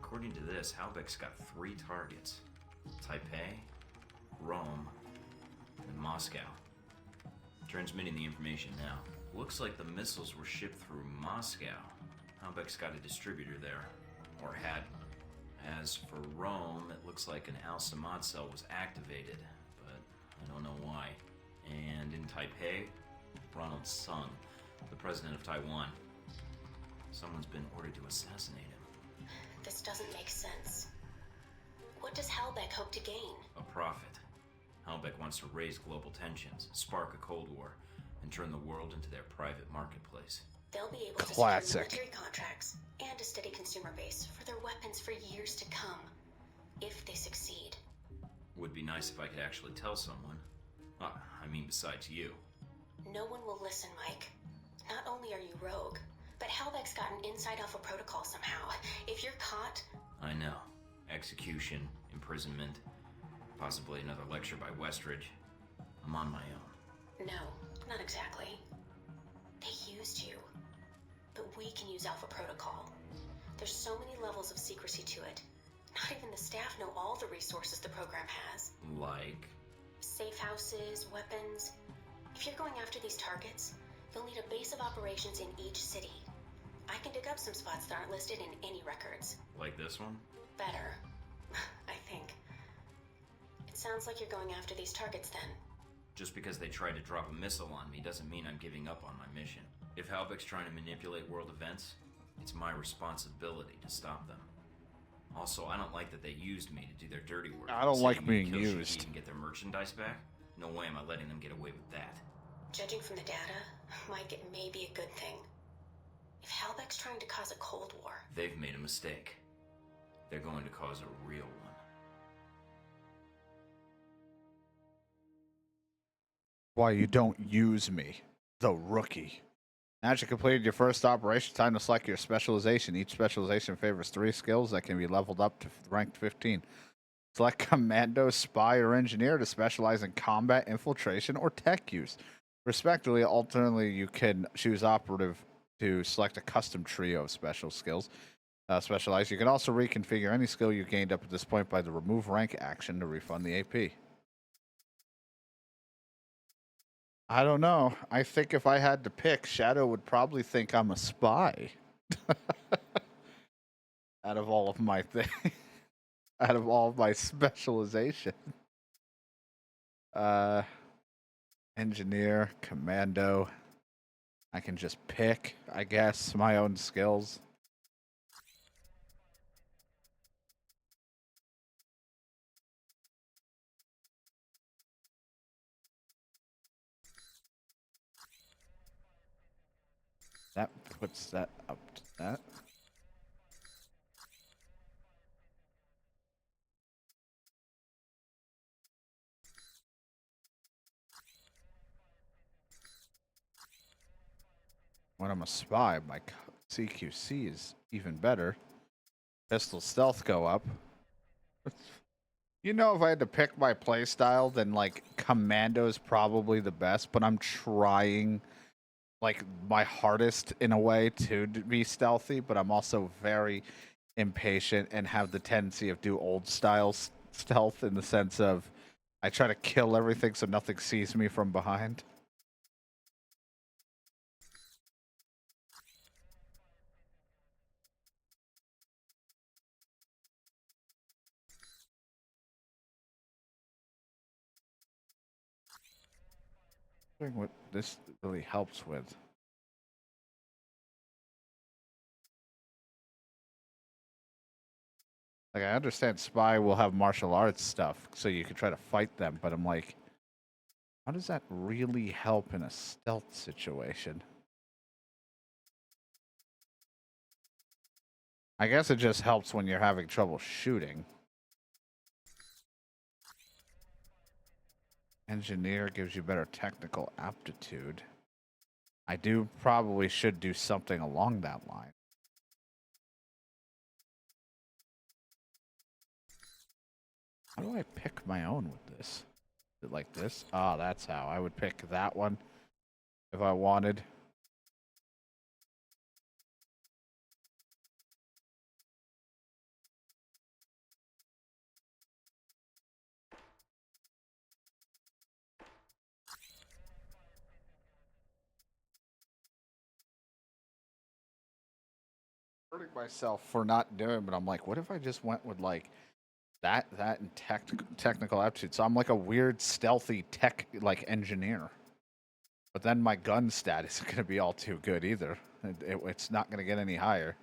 according to this, Halbeck's got 3 targets. Taipei, Rome, and Moscow. Transmitting the information now. Looks like the missiles were shipped through Moscow. Halbeck's got a distributor there. Or had. As for Rome, it looks like an Al-Samad cell was activated, but I don't know why. And in Taipei, Ronald Sung, the president of Taiwan. Someone's been ordered to assassinate him. This doesn't make sense. What does Halbeck hope to gain? A profit. Halbeck wants to raise global tensions, spark a Cold War, and turn the world into their private marketplace. They'll be able to Classic. secure military contracts and a steady consumer base for their weapons for years to come, if they succeed. Would be nice if I could actually tell someone. I mean, besides you. No one will listen, Mike. Not only are you rogue, but Halbeck's got an inside alpha protocol somehow. If you're caught... I know. Execution, imprisonment, possibly another lecture by Westridge. I'm on my own. No, not exactly. They used you. But we can use alpha protocol. There's so many levels of secrecy to it. Not even the staff know all the resources the program has. Like? Safe houses, weapons. If you're going after these targets, you'll need a base of operations in each city. I can dig up some spots that aren't listed in any records. Like this one? Better, I think. It sounds like you're going after these targets then. Just because they tried to drop a missile on me doesn't mean I'm giving up on my mission. If Halbeck's trying to manipulate world events, it's my responsibility to stop them. Also, I don't like that they used me to do their dirty work. I don't like being Kill used. Shahid and get their merchandise back? No way am I letting them get away with that. Judging from the data, Mike, it may be a good thing. If Halbeck's trying to cause a Cold War... They've made a mistake. They're going to cause a real one. Why you don't use me, the rookie. Now that you completed your first operation, time to select your specialization. Each specialization favors 3 skills that can be leveled up to rank 15. Select Commando, Spy, or Engineer to specialize in combat, infiltration, or tech use. Respectively, alternately, you can choose Operative to select a custom trio of special skills. Specialize. You can also reconfigure any skill you gained up at this point by the remove rank action to refund the AP. I don't know. I think if I had to pick, Shadow would probably think I'm a spy. Out of all of my out of all of my specialization. Engineer, Commando. I can just pick, I guess, my own skills. That puts that up to that. When I'm a spy, my CQC is even better. Pistol stealth go up. You know, if I had to pick my playstyle, then like Commando is probably the best, but I'm trying like my hardest in a way to be stealthy, but I'm also very impatient and have the tendency of do old style stealth in the sense of I try to kill everything so nothing sees me from behind. What this really helps with. Like, I understand Spy will have martial arts stuff, so you can try to fight them, but I'm like, how does that really help in a stealth situation? I guess it just helps when you're having trouble shooting. Engineer gives you better technical aptitude. I do probably should do something along that line. How do I pick my own with this? Is it like this? Ah, that's how. I would pick that one if I wanted. hurting myself for not doing, but I'm like, what if I just went with like that and technical aptitude? So I'm like a weird stealthy tech like engineer. But then my gun stat isn't going to be all too good either. It's not going to get any higher.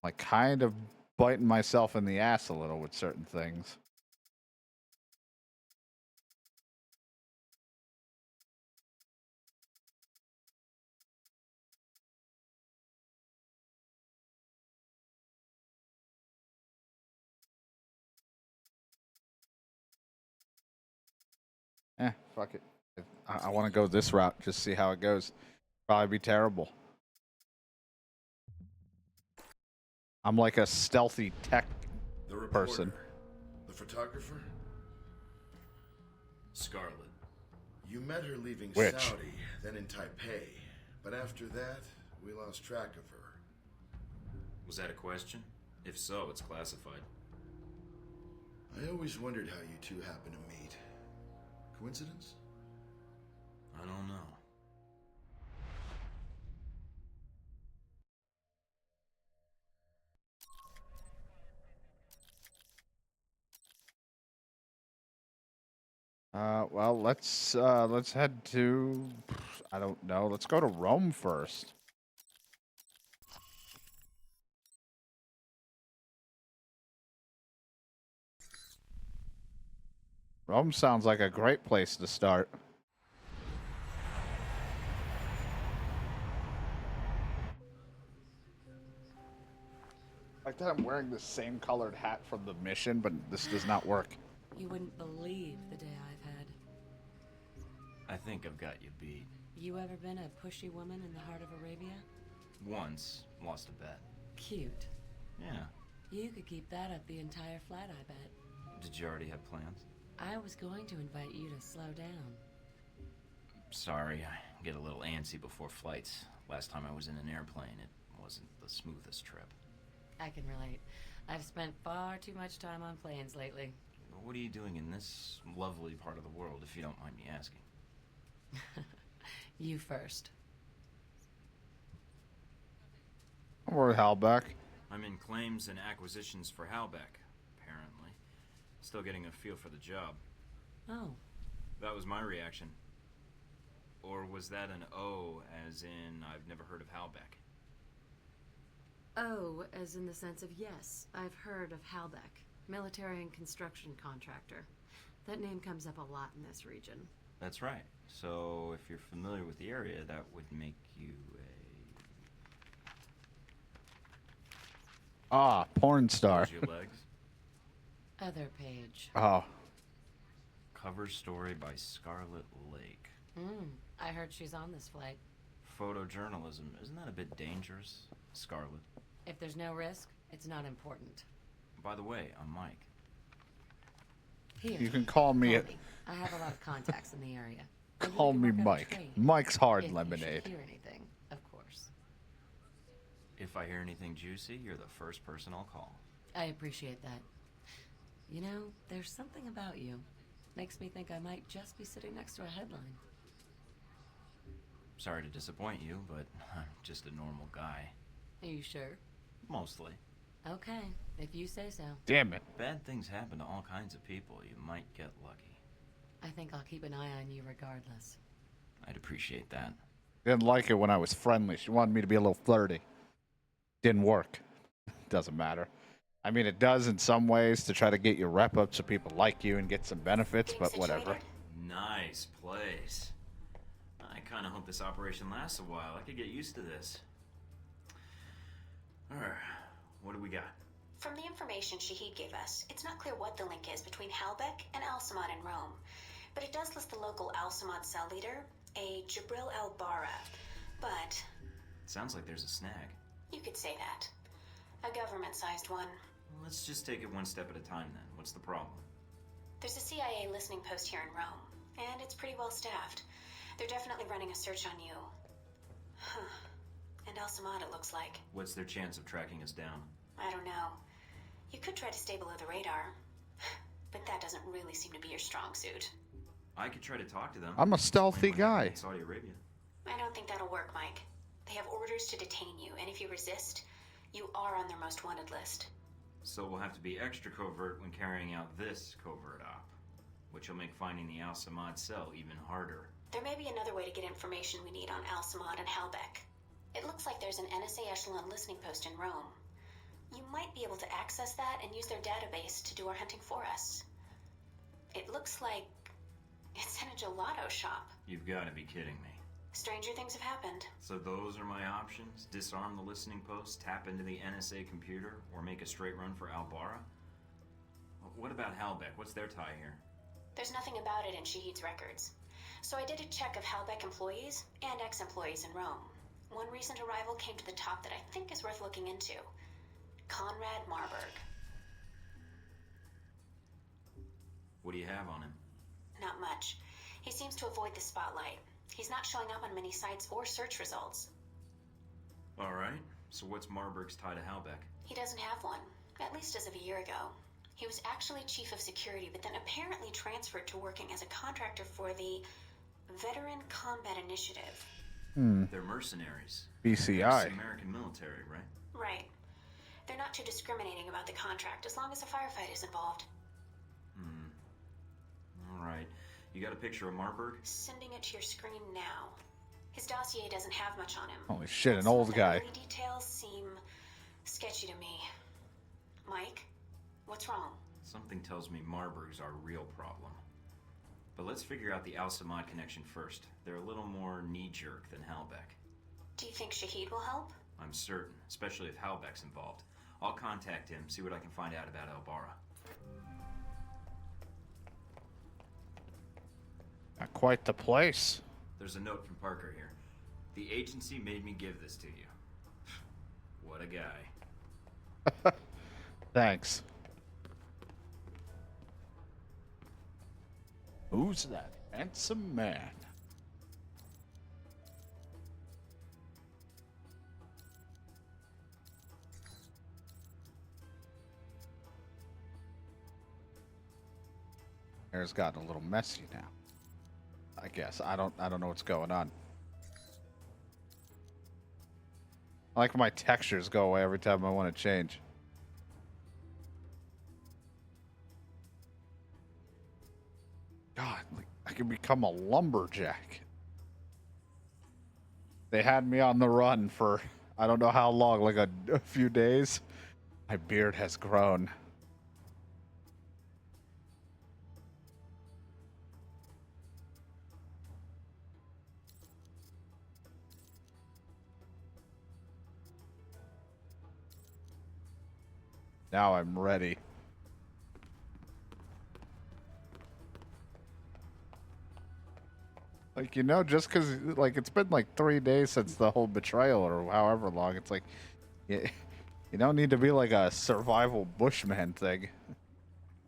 Like kind of biting myself in the ass a little with certain things. Fuck it. I want to go this route, just see how it goes. Probably be terrible. I'm like a stealthy tech The reporter, person. the photographer. Scarlet. You met her leaving Which? Saudi, then in Taipei. But after that, we lost track of her. Was that a question? If so, it's classified. I always wondered how you two happened to meet. Coincidence? I don't know. Well, let's head to, I don't know. Let's go to Rome first. Rome sounds like a great place to start. Like that I'm wearing the same colored hat from the mission, but this does not work. You wouldn't believe the day I've had. I think I've got you beat. You ever been a pushy woman in the heart of Arabia? Once, lost a bet. Cute. Yeah. You could keep that up the entire flight, I bet. Did you already have plans? I was going to invite you to slow down. Sorry, I get a little antsy before flights. Last time I was in an airplane, it wasn't the smoothest trip. I can relate. I've spent far too much time on planes lately. What are you doing in this lovely part of the world, if you don't mind me asking? You first. Or Halbeck. I'm in claims and acquisitions for Halbeck, apparently. Still getting a feel for the job. Oh. That was my reaction. Or was that an O, as in I've never heard of Halbeck? Oh, as in the sense of yes, I've heard of Halbeck, military and construction contractor. That name comes up a lot in this region. That's right. So if you're familiar with the area, that would make you a... Porn star. Close your legs. Other page. Oh. Cover story by Scarlet Lake. I heard she's on this flight. Photojournalism, isn't that a bit dangerous, Scarlet? If there's no risk, it's not important. By the way, I'm Mike. Here. You can call me. I have a lot of contacts in the area. Maybe we Call can me work out a Mike. trade. Mike's hard If lemonade. you should hear anything, of course. If I hear anything juicy, you're the first person I'll call. I appreciate that. You know, there's something about you. Makes me think I might just be sitting next to a headline. Sorry to disappoint you, but I'm just a normal guy. Are you sure? Mostly. Okay, if you say so. Damn it. Bad things happen to all kinds of people. You might get lucky. I think I'll keep an eye on you regardless. I'd appreciate that. Didn't like it when I was friendly. She wanted me to be a little flirty. Didn't work. Doesn't matter. I mean, it does in some ways to try to get your rep up so people like you and get some benefits, Getting but whatever. situated? Nice place. I kind of hope this operation lasts a while. I could get used to this. Alright, what do we got? From the information Shahid gave us, it's not clear what the link is between Halbeck and Al-Samad in Rome. But it does list the local Al-Samad cell leader, a Jibril al-Bara. But Sounds like there's a snag. you could say that. A government-sized one. Let's just take it one step at a time then. What's the problem? There's a CIA listening post here in Rome, and it's pretty well staffed. They're definitely running a search on you. Huh. And Al-Samad, it looks like. What's their chance of tracking us down? I don't know. You could try to stay below the radar, but that doesn't really seem to be your strong suit. I could try to talk to them. I'm a stealthy Explain what happened guy. in Saudi Arabia. I don't think that'll work, Mike. They have orders to detain you, and if you resist, you are on their most wanted list. So we'll have to be extra covert when carrying out this covert op, which will make finding the Al-Samad cell even harder. There may be another way to get information we need on Al-Samad and Halbeck. It looks like there's an NSA Echelon listening post in Rome. You might be able to access that and use their database to do our hunting for us. It looks like it's in a gelato shop. You've got to be kidding me. Stranger things have happened. So those are my options? Disarm the listening post, tap into the NSA computer, or make a straight run for Albara? What about Halbeck? What's their tie here? There's nothing about it in Shahid's records. So I did a check of Halbeck employees and ex-employees in Rome. One recent arrival came to the top that I think is worth looking into. Conrad Marburg. What do you have on him? Not much. He seems to avoid the spotlight. He's not showing up on many sites or search results. Alright, so what's Marburg's tie to Halbeck? He doesn't have one, at least as of a year ago. He was actually chief of security, but then apparently transferred to working as a contractor for the Veteran Combat Initiative. They're mercenaries. BCI. It's American military, right? Right. They're not too discriminating about the contract as long as a firefight is involved. Alright. You got a picture of Marburg? Sending it to your screen now. His dossier doesn't have much on him. Holy shit, an Some of old the guy. early details seem sketchy to me. Mike, what's wrong? Something tells me Marburg's our real problem. But let's figure out the Al-Samad connection first. They're a little more knee-jerk than Halbeck. Do you think Shahid will help? I'm certain, especially if Halbeck's involved. I'll contact him, see what I can find out about Albara. Not quite the place. There's a note from Parker here. The agency made me give this to you. What a guy. Thanks. Who's that handsome man? Hair's gotten a little messy now. I guess I don't know what's going on. I like when my textures go away every time I want to change. God, like, I can become a lumberjack. They had me on the run for I don't know how long, like a few days. My beard has grown. Now I'm ready. Like, you know, just because, like, it's been like 3 days since the whole betrayal or however long, it's like, you don't need to be like a survival bushman thing.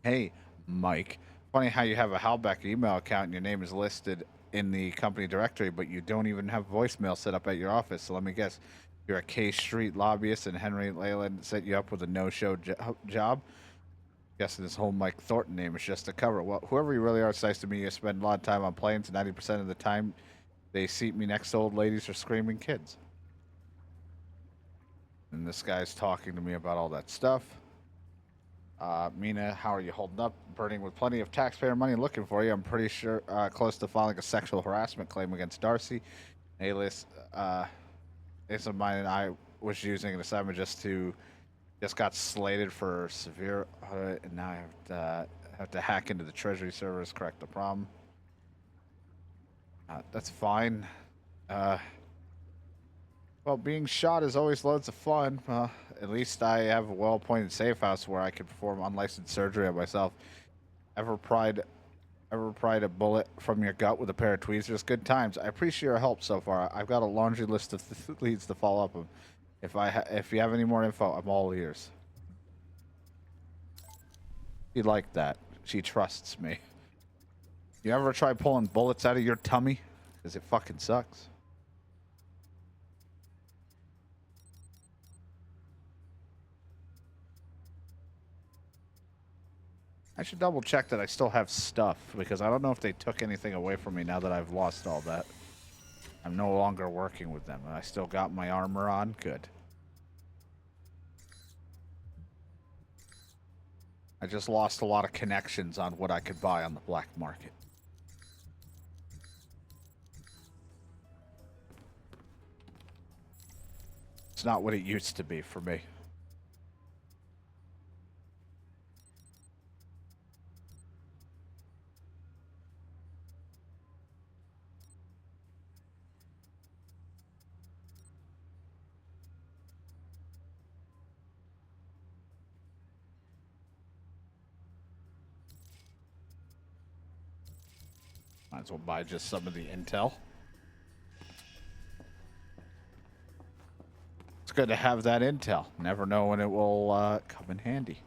Hey, Mike. Funny how you have a Halbeck email account and your name is listed in the company directory, but you don't even have voicemail set up at your office. So let me guess. You're a K Street lobbyist and Henry Leyland set you up with a no-show job? Guessing this whole Mike Thornton name is just a cover. Well, whoever you really are, it's nice to meet you. Spend a lot of time on planes. 90% of the time, they seat me next to old ladies or screaming kids. And this guy's talking to me about all that stuff. Mina, how are you holding up? Burning with plenty of taxpayer money looking for you. I'm pretty sure close to filing a sexual harassment claim against Darcy. Alias, ace of mine and I was using an assignment just got slated for severe audit, and now I have to hack into the Treasury servers, correct the problem. That's fine. Well, being shot is always loads of fun. At least I have a well-appointed safe house where I can perform unlicensed surgery on myself. Ever pried a bullet from your gut with a pair of tweezers? Good times. I appreciate your help so far. I've got a laundry list of leads to follow up on. If you have any more info, I'm all ears. She like that. She trusts me. You ever try pulling bullets out of your tummy? Because it fucking sucks. I should double check that I still have stuff, because I don't know if they took anything away from me now that I've lost all that. I'm no longer working with them. I still got my armor on. Good. I just lost a lot of connections on what I could buy on the black market. It's not what it used to be for me. Might as well buy just some of the intel. It's good to have that intel. Never know when it will come in handy.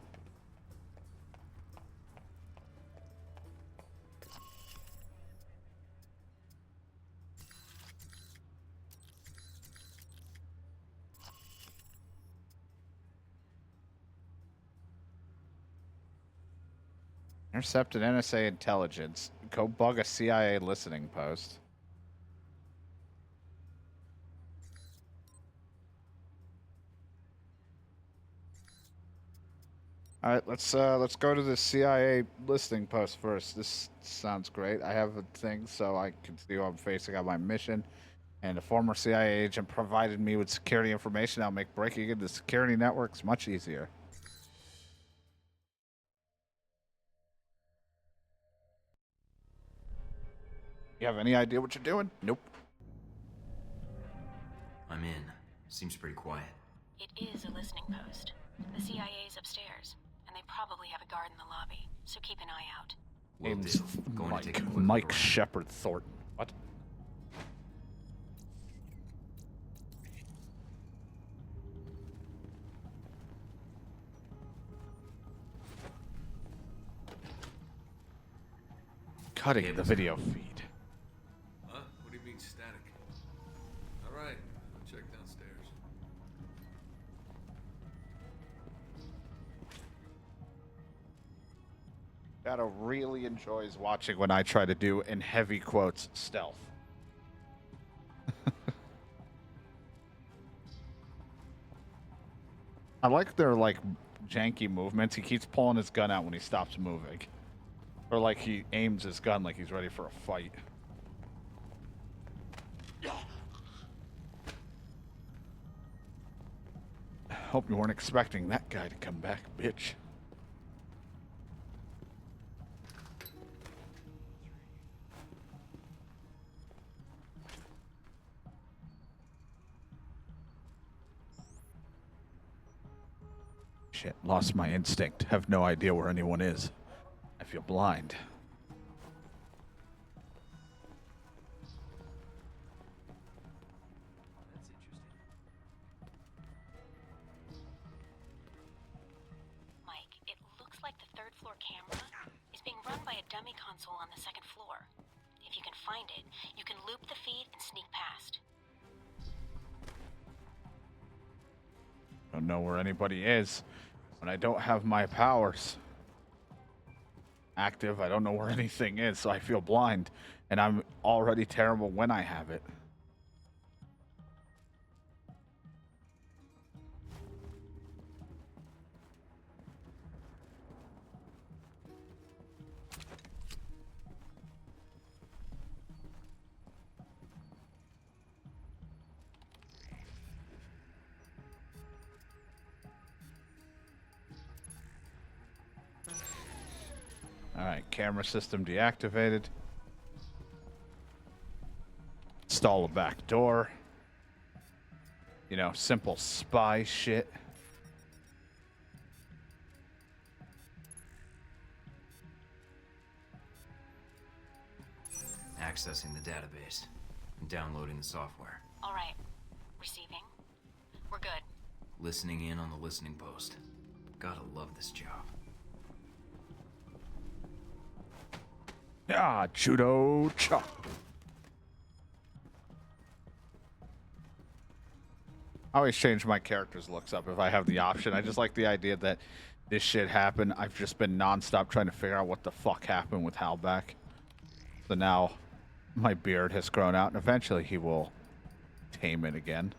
Intercepted NSA intelligence. Go bug a CIA listening post. All right, let's go to the CIA listening post first. This sounds great. I have a thing so I can see who I'm facing on my mission. And a former CIA agent provided me with security information. I'll make breaking into security networks much easier. You have any idea what you're doing? Nope. I'm in. Seems pretty quiet. It is a listening post. The CIA's upstairs, and they probably have a guard in the lobby, so keep an eye out. Will Name's do. Going to take a quick Mike look around. Shepard Thornton. What? Cutting the video feed. Huh? What do you mean static? All right, I'll check downstairs. Shadow really enjoys watching when I try to do, in heavy quotes, stealth. I like their, like, janky movements. He keeps pulling his gun out when he stops moving. Or like he aims his gun like he's ready for a fight. Hope you weren't expecting that guy to come back, bitch. Shit, lost my instinct. Have no idea where anyone is. I feel blind. That's interesting. Mike, it looks like the third floor camera is being run by a dummy console on the second floor. If you can find it, you can loop the feed and sneak past. Don't know where anybody is when I don't have my powers active. I don't know where anything is, so I feel blind, and I'm already terrible when I have it. Alright, camera system deactivated. Install a back door. You know, simple spy shit. Accessing the database and downloading the software. All right. Receiving. We're good. Listening in on the listening post. Gotta love this job. Ah, judo chop. I always change my character's looks up if I have the option. I just like the idea that this shit happened. I've just been nonstop trying to figure out what the fuck happened with Halbach. So now my beard has grown out, and eventually he will tame it again.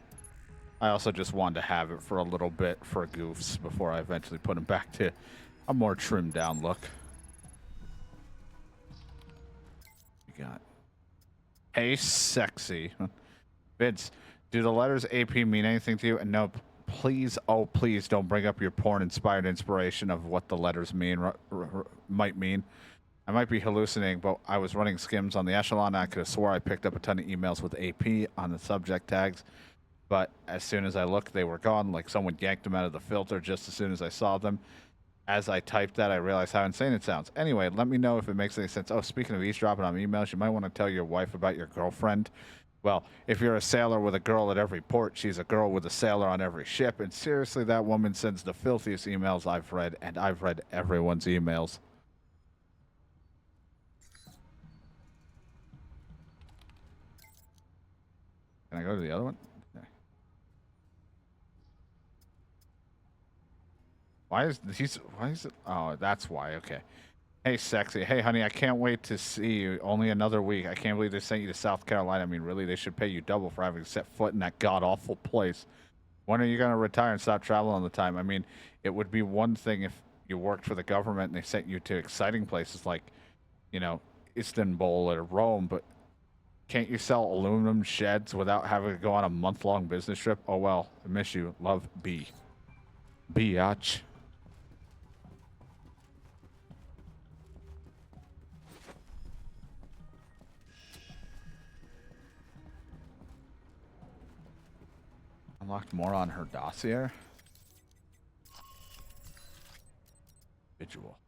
I also just wanted to have it for a little bit for goofs before I eventually put him back to a more trimmed down look. We got, hey, sexy. Vince, do the letters AP mean anything to you? And no, please, oh, please don't bring up your porn-inspired inspiration of what the letters might mean. I might be hallucinating, but I was running skims on the echelon, and I could have swore I picked up a ton of emails with AP on the subject tags. But as soon as I looked, they were gone, like someone yanked them out of the filter just as soon as I saw them. As I typed that, I realized how insane it sounds. Anyway, let me know if it makes any sense. Oh, speaking of eavesdropping on emails, you might want to tell your wife about your girlfriend. Well, if you're a sailor with a girl at every port, she's a girl with a sailor on every ship. And seriously, that woman sends the filthiest emails I've read, and I've read everyone's emails. Can I go to the other one? Okay. Why is it? Oh, that's why. Okay. Hey, sexy. Hey, honey, I can't wait to see you. Only another week. I can't believe they sent you to South Carolina. I mean, really, they should pay you double for having set foot in that god-awful place. When are you going to retire and stop traveling all the time? I mean, it would be one thing if you worked for the government and they sent you to exciting places like, you know, Istanbul or Rome, but can't you sell aluminum sheds without having to go on a month-long business trip? Oh, well, I miss you. Love, B. Biatch. Unlocked more on her dossier. Visual.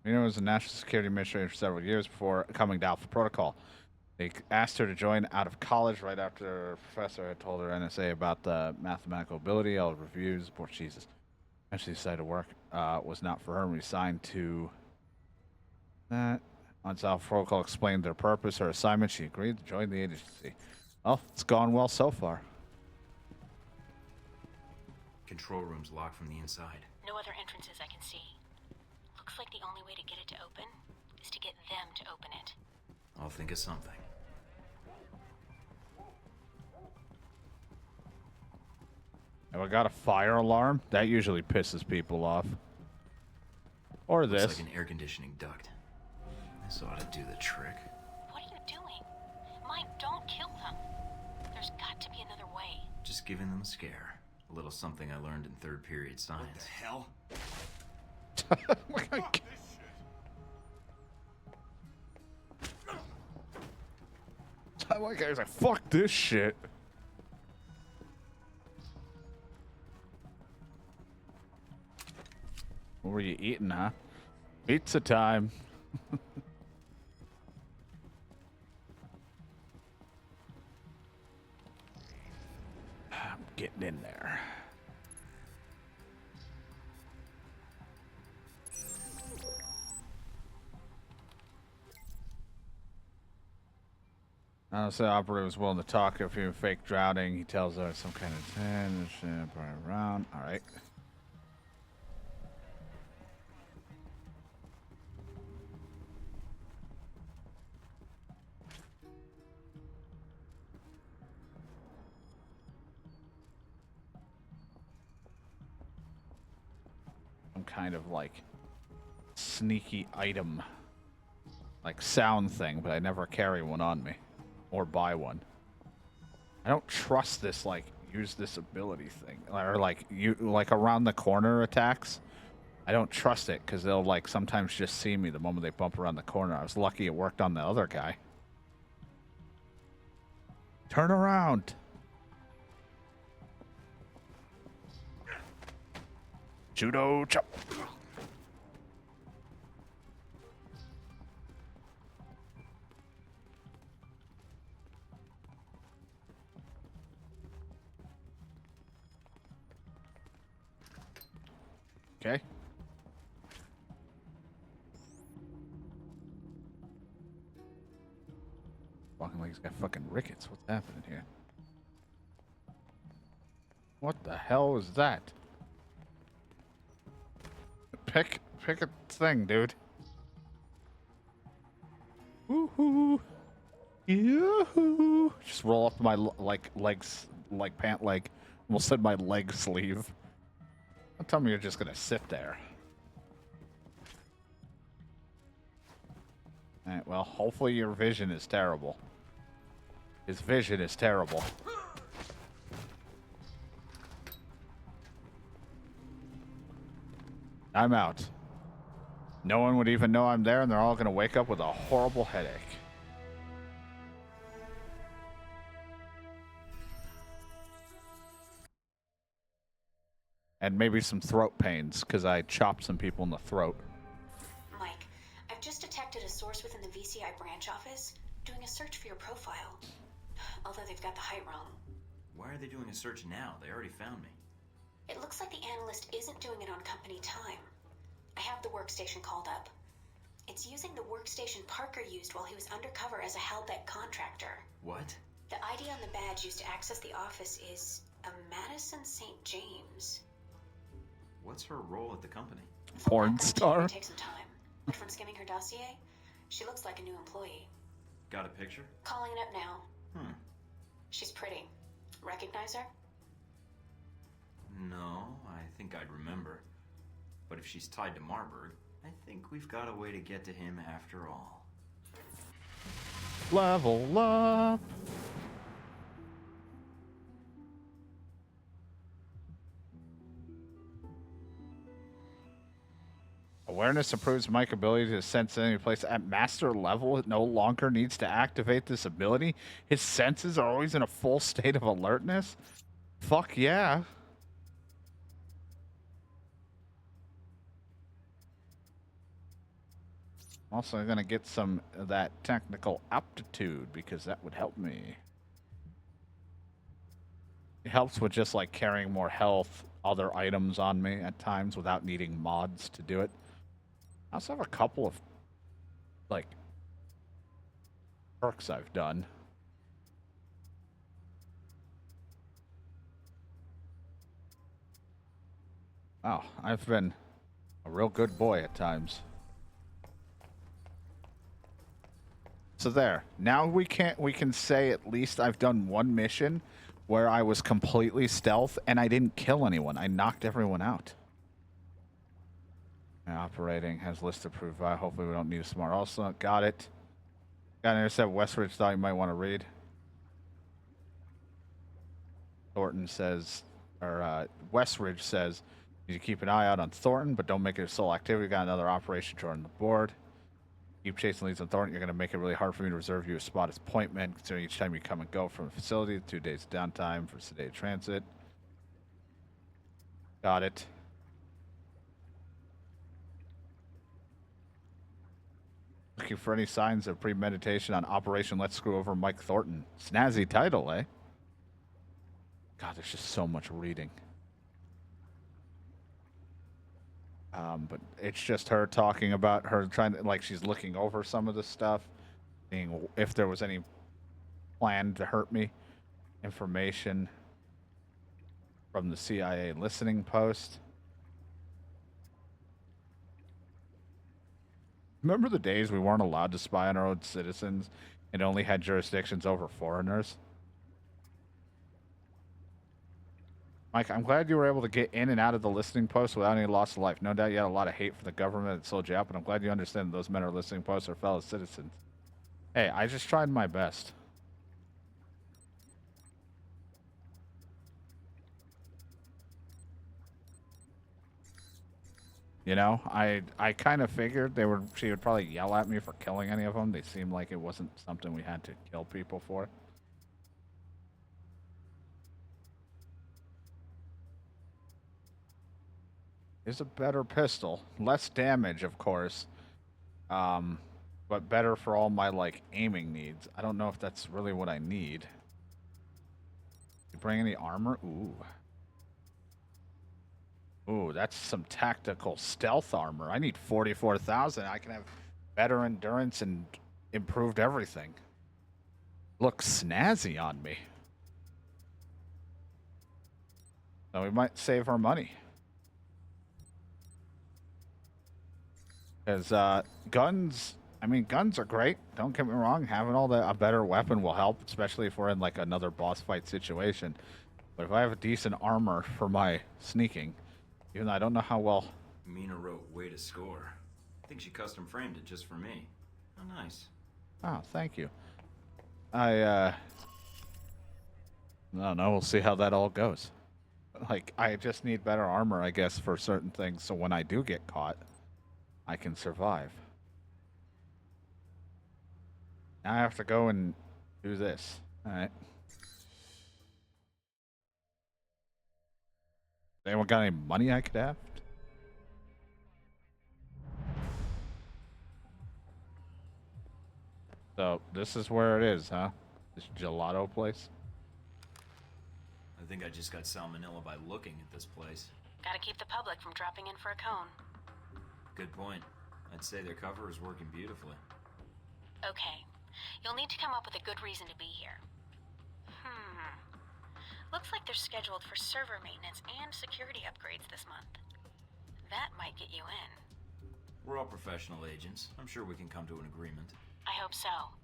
Mina was a national security administrator for several years before coming to Alpha Protocol. They asked her to join out of college right after her professor had told her NSA about the mathematical ability. All the reviews, poor Jesus. Eventually decided to work was not for her and resigned to that. Once Alpha Protocol explained their purpose, her assignment, she agreed to join the agency. Well, it's gone well so far. Control room's locked from the inside. No other entrances I can see. Looks like the only way to get it to open is to get them to open it. I'll think of something. Have I got a fire alarm? That usually pisses people off. Or Looks this. like an air conditioning duct. This ought to do the trick. What are you doing? Mike, don't kill them. There's got to be another way. Just giving them a scare. A little something I learned in third period science. What the hell? I like it. He's like, fuck this shit. What were you eating, huh? Pizza time. I'm getting in there. Honestly, the operative was willing to talk if he was fake drowning. He tells her some kind of thing, around. All right. Some kind of like sneaky item, like sound thing, but I never carry one on me. Or buy one. I don't trust this, like, use this ability thing. Or, like, you like around the corner attacks. I don't trust it, because they'll, like, sometimes just see me the moment they bump around the corner. I was lucky it worked on the other guy. Turn around! Judo chop! Okay. Walking like he's got fucking rickets. What's happening here? What the hell is that? Pick a thing, dude. Yoo-hoo. Yoo-hoo. Just roll up my legs, like pant leg. Almost said my leg sleeve. Don't tell me you're just gonna sit there. Alright, well, hopefully your vision is terrible. His vision is terrible. I'm out. No one would even know I'm there, and they're all gonna wake up with a horrible headache. And maybe some throat pains, because I chopped some people in the throat. Mike, I've just detected a source within the VCI branch office doing a search for your profile. Although they've got the height wrong. Why are they doing a search now? They already found me. It looks like the analyst isn't doing it on company time. I have the workstation called up. It's using the workstation Parker used while he was undercover as a Halbeck contractor. What? The ID on the badge used to access the office is a Madison St. James. What's her role at the company? Porn star. Take some time. But from skimming her dossier, she looks like a new employee. Got a picture? Calling it up now. She's pretty. Recognize her? No, I think I'd remember. But if she's tied to Marburg, I think we've got a way to get to him after all. Level up. Awareness improves Mike's ability to sense any place at master level. It no longer needs to activate this ability. His senses are always in a full state of alertness. Fuck yeah. I'm also going to get some of that technical aptitude because that would help me. It helps with just like carrying more health, other items on me at times without needing mods to do it. I also have a couple of, like, perks I've done. Wow, I've been a real good boy at times. So there. Now we can say at least I've done one mission where I was completely stealth and I didn't kill anyone. I knocked everyone out. Operating has list approved. Hopefully we don't need a smart also. Got it. Got an intercept. Westridge thought you might want to read. Thornton says, or Westridge says, you need to keep an eye out on Thornton, but don't make it a sole activity. Got another operation to on the board. Keep chasing leads on Thornton. You're going to make it really hard for me to reserve you a spot as point man, considering each time you come and go from the facility. 2 days downtime for sedated transit. Got it. Looking for any signs of premeditation on Operation Let's Screw Over Mike Thornton. Snazzy title, eh? God, there's just so much reading. But it's just her talking about her trying to, like, she's looking over some of the stuff, seeing if there was any plan to hurt me. Information from the CIA listening post. Remember the days we weren't allowed to spy on our own citizens and only had jurisdictions over foreigners? Mike, I'm glad you were able to get in and out of the listening post without any loss of life. No doubt you had a lot of hate for the government that sold you out, but I'm glad you understand that those men are listening posts are fellow citizens. Hey, I just tried my best. You know, I kind of figured she would probably yell at me for killing any of them. They seemed like it wasn't something we had to kill people for. Is a better pistol. Less damage, of course. But better for all my, like, aiming needs. I don't know if that's really what I need. You bring any armor? Ooh. Ooh, that's some tactical stealth armor. I need 44,000. I can have better endurance and improved everything. Looks snazzy on me. So we might save our money. Because guns I mean, guns are great. Don't get me wrong. Having a better weapon will help, especially if we're in like another boss fight situation. But if I have a decent armor for my sneaking, even though I don't know how well. Mina wrote way to score. I think she custom framed it just for me. Oh, nice. Oh, thank you. No, we'll see how that all goes. Like, I just need better armor, I guess, for certain things, so when I do get caught, I can survive. Now I have to go and do this. Alright. Anyone got any money I could have? So, this is where it is, huh? This gelato place? I think I just got salmonella by looking at this place. Gotta keep the public from dropping in for a cone. Good point. I'd say their cover is working beautifully. Okay. You'll need to come up with a good reason to be here. Looks like they're scheduled for server maintenance and security upgrades this month. That might get you in. We're all professional agents. I'm sure we can come to an agreement. I hope so.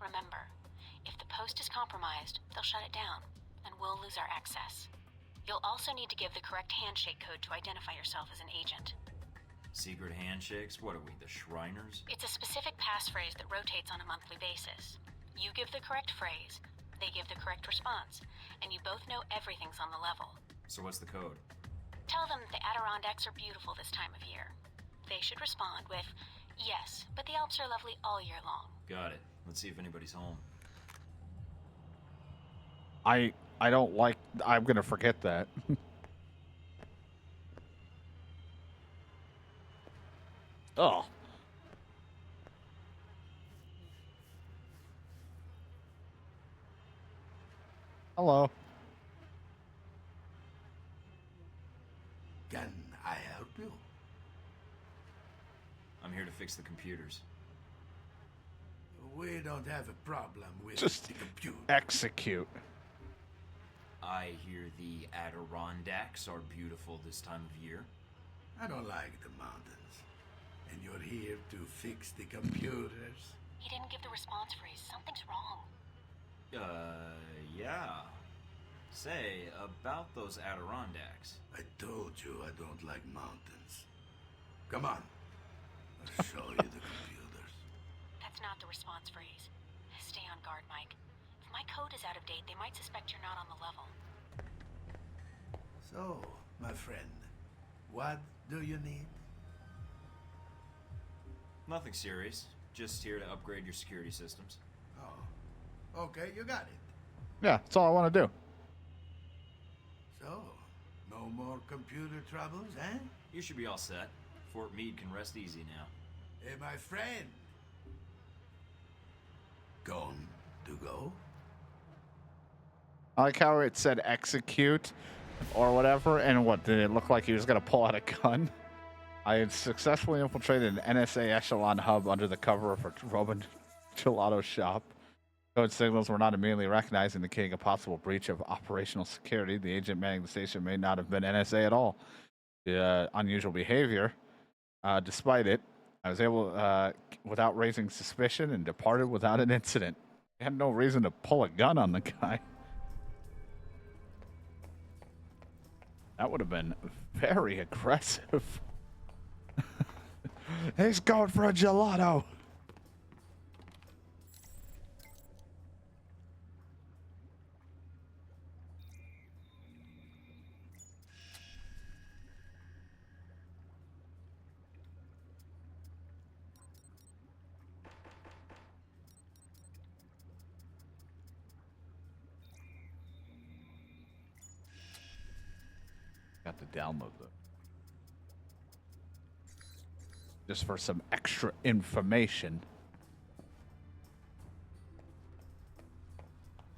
Remember, if the post is compromised, they'll shut it down, and we'll lose our access. You'll also need to give the correct handshake code to identify yourself as an agent. Secret handshakes? What are we, the Shriners? It's a specific passphrase that rotates on a monthly basis. You give the correct phrase, they give the correct response, and you both know everything's on the level. So what's the code? Tell them the Adirondacks are beautiful this time of year. They should respond with, yes, but the Alps are lovely all year long. Got it. Let's see if anybody's home. I don't like... I'm gonna forget that. Oh. Hello. Can I help you? I'm here to fix the computers. We don't have a problem with Just the computer. execute. I hear the Adirondacks are beautiful this time of year. I don't like the mountains. And you're here to fix the computers? He didn't give the response phrase. Something's wrong. Yeah. Say, about those Adirondacks. I told you I don't like mountains. Come on. I'll show you the computers. That's not the response phrase. Stay on guard, Mike. If my code is out of date, they might suspect you're not on the level. So, my friend, what do you need? Nothing serious. Just here to upgrade your security systems. Oh, okay, you got it. Yeah, that's all I want to do. So, no more computer troubles, eh? You should be all set. Fort Meade can rest easy now. Hey, my friend. Gone to go? I like how it said execute or whatever, and what, did it look like he was going to pull out a gun? I had successfully infiltrated an NSA Echelon hub under the cover of a Roman gelato shop. Code signals were not immediately recognized, indicating a possible breach of operational security. The agent manning the station may not have been NSA at all. The unusual behavior, despite it, I was able, without raising suspicion, and departed without an incident. I had no reason to pull a gun on the guy. That would have been very aggressive. He's going for a gelato. Got to download them. Just for some extra information.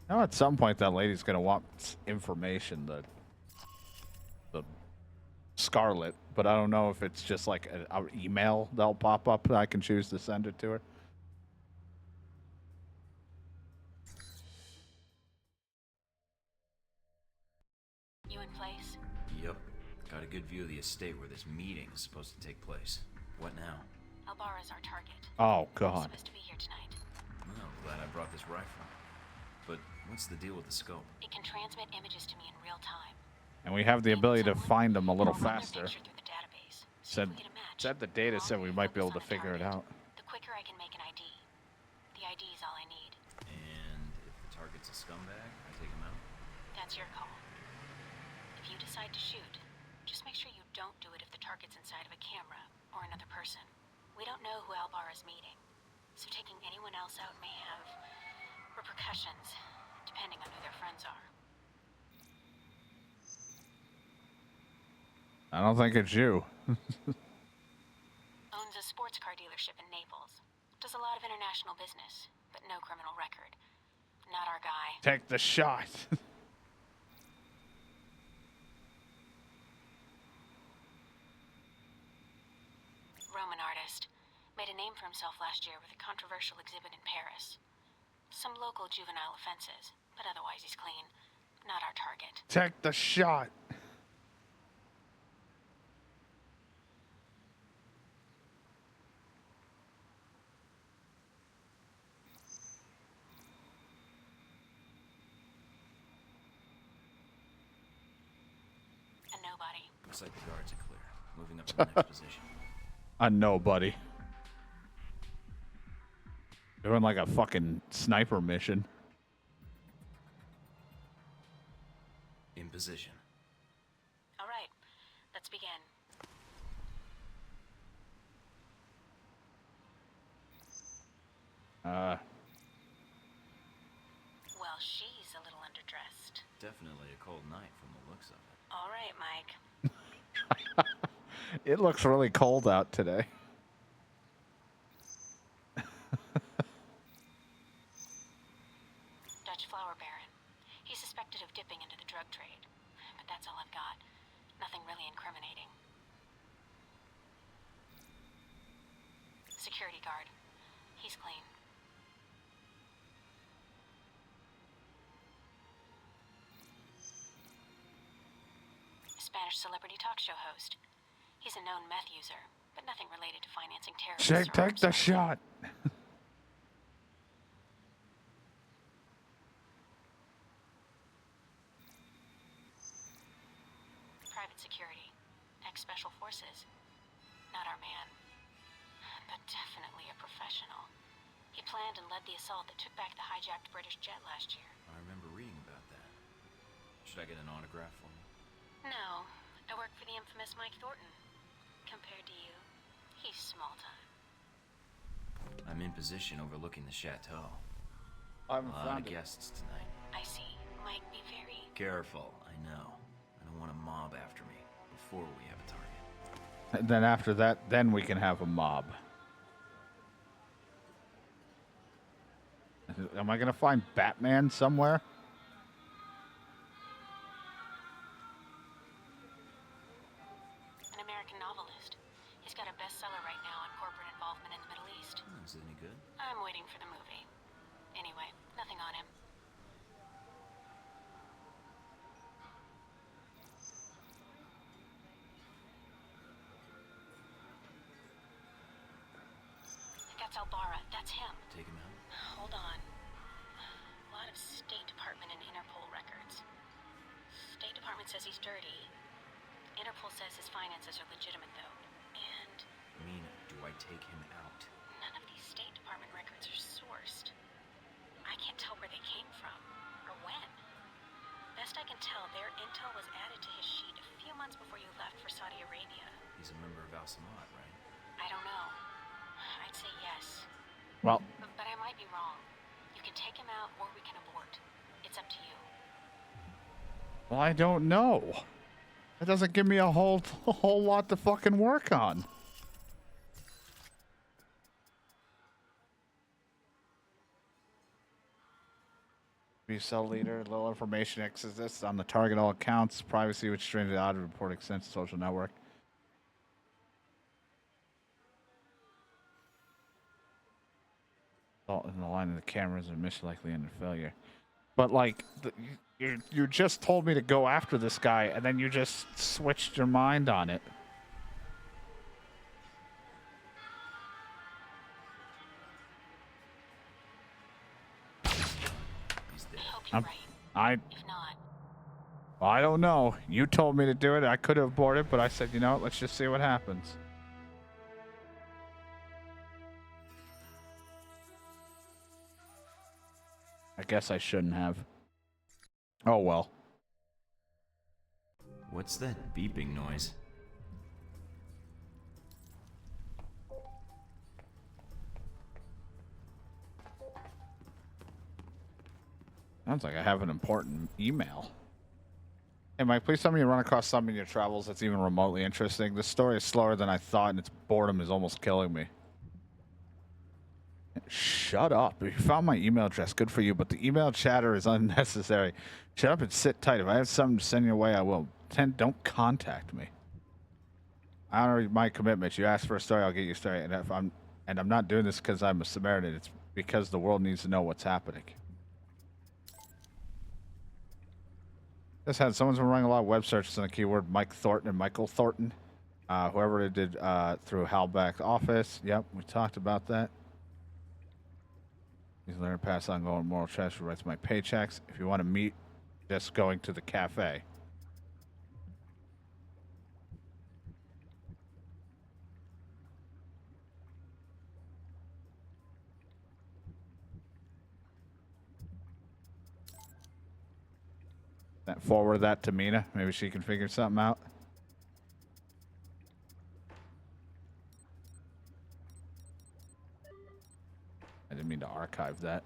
Now at some point that lady's gonna want information, the Scarlet, but I don't know if it's just like an email that'll pop up that I can choose to send it to her. You in place? Yep. Got a good view of the estate where this meeting is supposed to take place. What now? Albara's our target. Oh, He's God. supposed to be here tonight. Well, glad I brought this rifle. But what's the deal with the scope? It can transmit images to me in real time. And we have the ability to find them a little I'll run their faster. picture through the database. See if we get a match. Said the data The said longer we might be able focus to on a figure it target, out. The quicker I can make an ID. The ID is all I need. And if the target's a scumbag, I take him out? That's your call. If you decide to shoot, just make sure you don't do it if the target's inside of a camera or another person. We don't know who Albara's meeting, so taking anyone else out may have repercussions, depending on who their friends are. I don't think it's you. Owns a sports car dealership in Naples. Does a lot of international business, but no criminal record. Not our guy. Take the shot. Roman artist. Made a name for himself last year with a controversial exhibit in Paris. Some local juvenile offenses, but otherwise he's clean. Not our target. Take the shot. A nobody. Looks like the guards are clear. Moving up to the next position. A nobody. Doing like a fucking sniper mission. In position. All right, let's begin. Well, she's a little underdressed. Definitely a cold night from the looks of it. All right, Mike. It looks really cold out today. Dutch flower baron. He's suspected of dipping into the drug trade. But that's all I've got. Nothing really incriminating. Security guard. He's clean. Spanish celebrity talk show host. He's a known meth user, but nothing related to financing terrorists. Take the shot. Private security. Ex-special forces. Not our man. But definitely a professional. He planned and led the assault that took back the hijacked British jet last year. I remember reading about that. Should I get an autograph for me? No, I work for the infamous Mike Thornton. Compared to you, he's small time. I'm in position overlooking the chateau. I'm A lot of guests tonight. I see. Mike, be very... Careful, I know. I don't want a mob after me before we have a target. And then after that, then we can have a mob. Am I gonna find Batman somewhere? An American novelist. He's got a bestseller right now on corporate involvement in the Middle East. Is it any good? I'm waiting for the movie. Anyway, nothing on him. That's Albara. That's him. Take him out? Hold on. A lot of State Department and Interpol records. State Department says he's dirty. Interpol says his finances are legitimate, though. And Mina, do I take him out? none of these State Department records are sourced. I can't tell where they came from, or when. Best I can tell, their intel was added to his sheet a few months before you left for Saudi Arabia. He's a member of Al Samad, right? I don't know. I'd say yes. Well, But I might be wrong. You can take him out, or we can abort. It's up to you. well, I don't know. It doesn't give me a whole lot to fucking work on. Be cell leader. Little information exists on the target all accounts. Privacy, which strains the odd report extensive social network. In the line of the cameras and mission likely under failure. But like, you just told me to go after this guy, and then you just switched your mind on it. I'm- right. I If not, well, I don't know. You told me to do it. I could have aborted, but I said, you know what? Let's just see what happens. I guess I shouldn't have. Oh well. What's that beeping noise? Sounds like I have an important email. Hey, Mike, please tell me you run across something in your travels that's even remotely interesting. This story is slower than I thought, and its boredom is almost killing me. Shut up. If you found my email address, good for you, but the email chatter is unnecessary. Shut up and sit tight. If I have something to send your way, I will. Don't contact me. I honor my commitment. You ask for a story, I'll get you a story. And I'm not doing this because I'm a Samaritan. It's because the world needs to know what's happening. This had someone's been running a lot of web searches on the keyword Mike Thornton and Michael Thornton. Whoever it did through Halbeck's office. Yep, we talked about that. He's learning to pass on going moral trash who writes my paychecks. If you want to meet, just going to the cafe. Forward that to Mina. Maybe she can figure something out. I didn't mean to archive that.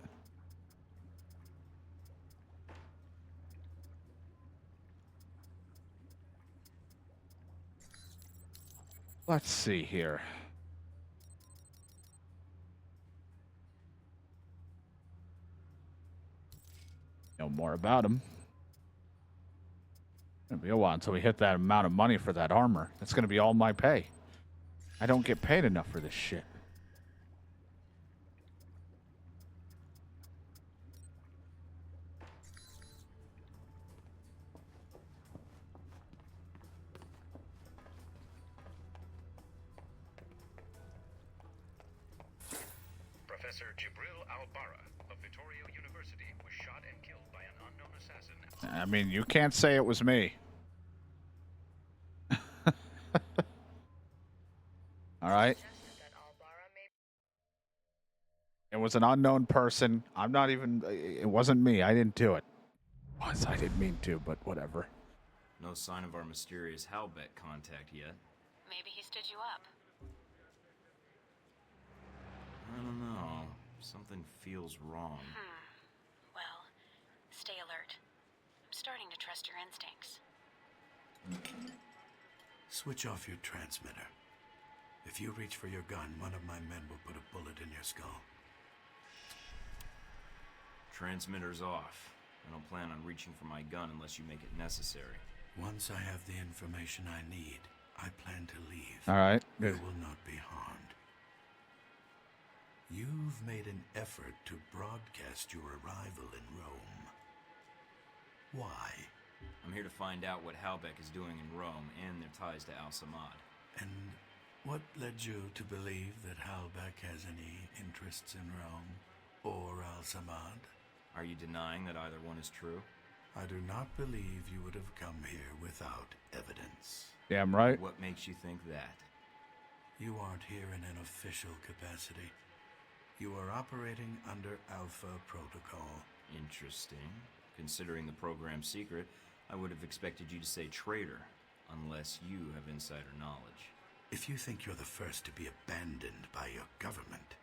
Let's see here. Know more about him. It'll be a while until we hit that amount of money for that armor. That's going to be all my pay. I don't get paid enough for this shit. Professor Jibril Al-Bara of Vittorio University was shot and killed by an unknown assassin. I mean, you can't say it was me. All right. It was an unknown person. I'm not even. It wasn't me. I didn't do it. I didn't mean to, but whatever. No sign of our mysterious Halbeck contact yet. maybe he stood you up. I don't know. Something feels wrong. Well, stay alert. I'm starting to trust your instincts. Switch off your transmitter. If you reach for your gun, one of my men will put a bullet in your skull. Transmitter's off. I don't plan on reaching for my gun unless you make it necessary. Once I have the information I need, I plan to leave. All right. You Good. will not be harmed. You've made an effort to broadcast your arrival in Rome. Why? I'm here to find out what Halbeck is doing in Rome and their ties to Al-Samad. And what led you to believe that Halbeck has any interests in Rome or Al-Samad? Are you denying that either one is true? I do not believe you would have come here without evidence. Damn right. What makes you think that? You aren't here in an official capacity. You are operating under Alpha Protocol. Interesting. Considering the program's secret, I would have expected you to say traitor, unless you have insider knowledge. If you think you're the first to be abandoned by your government,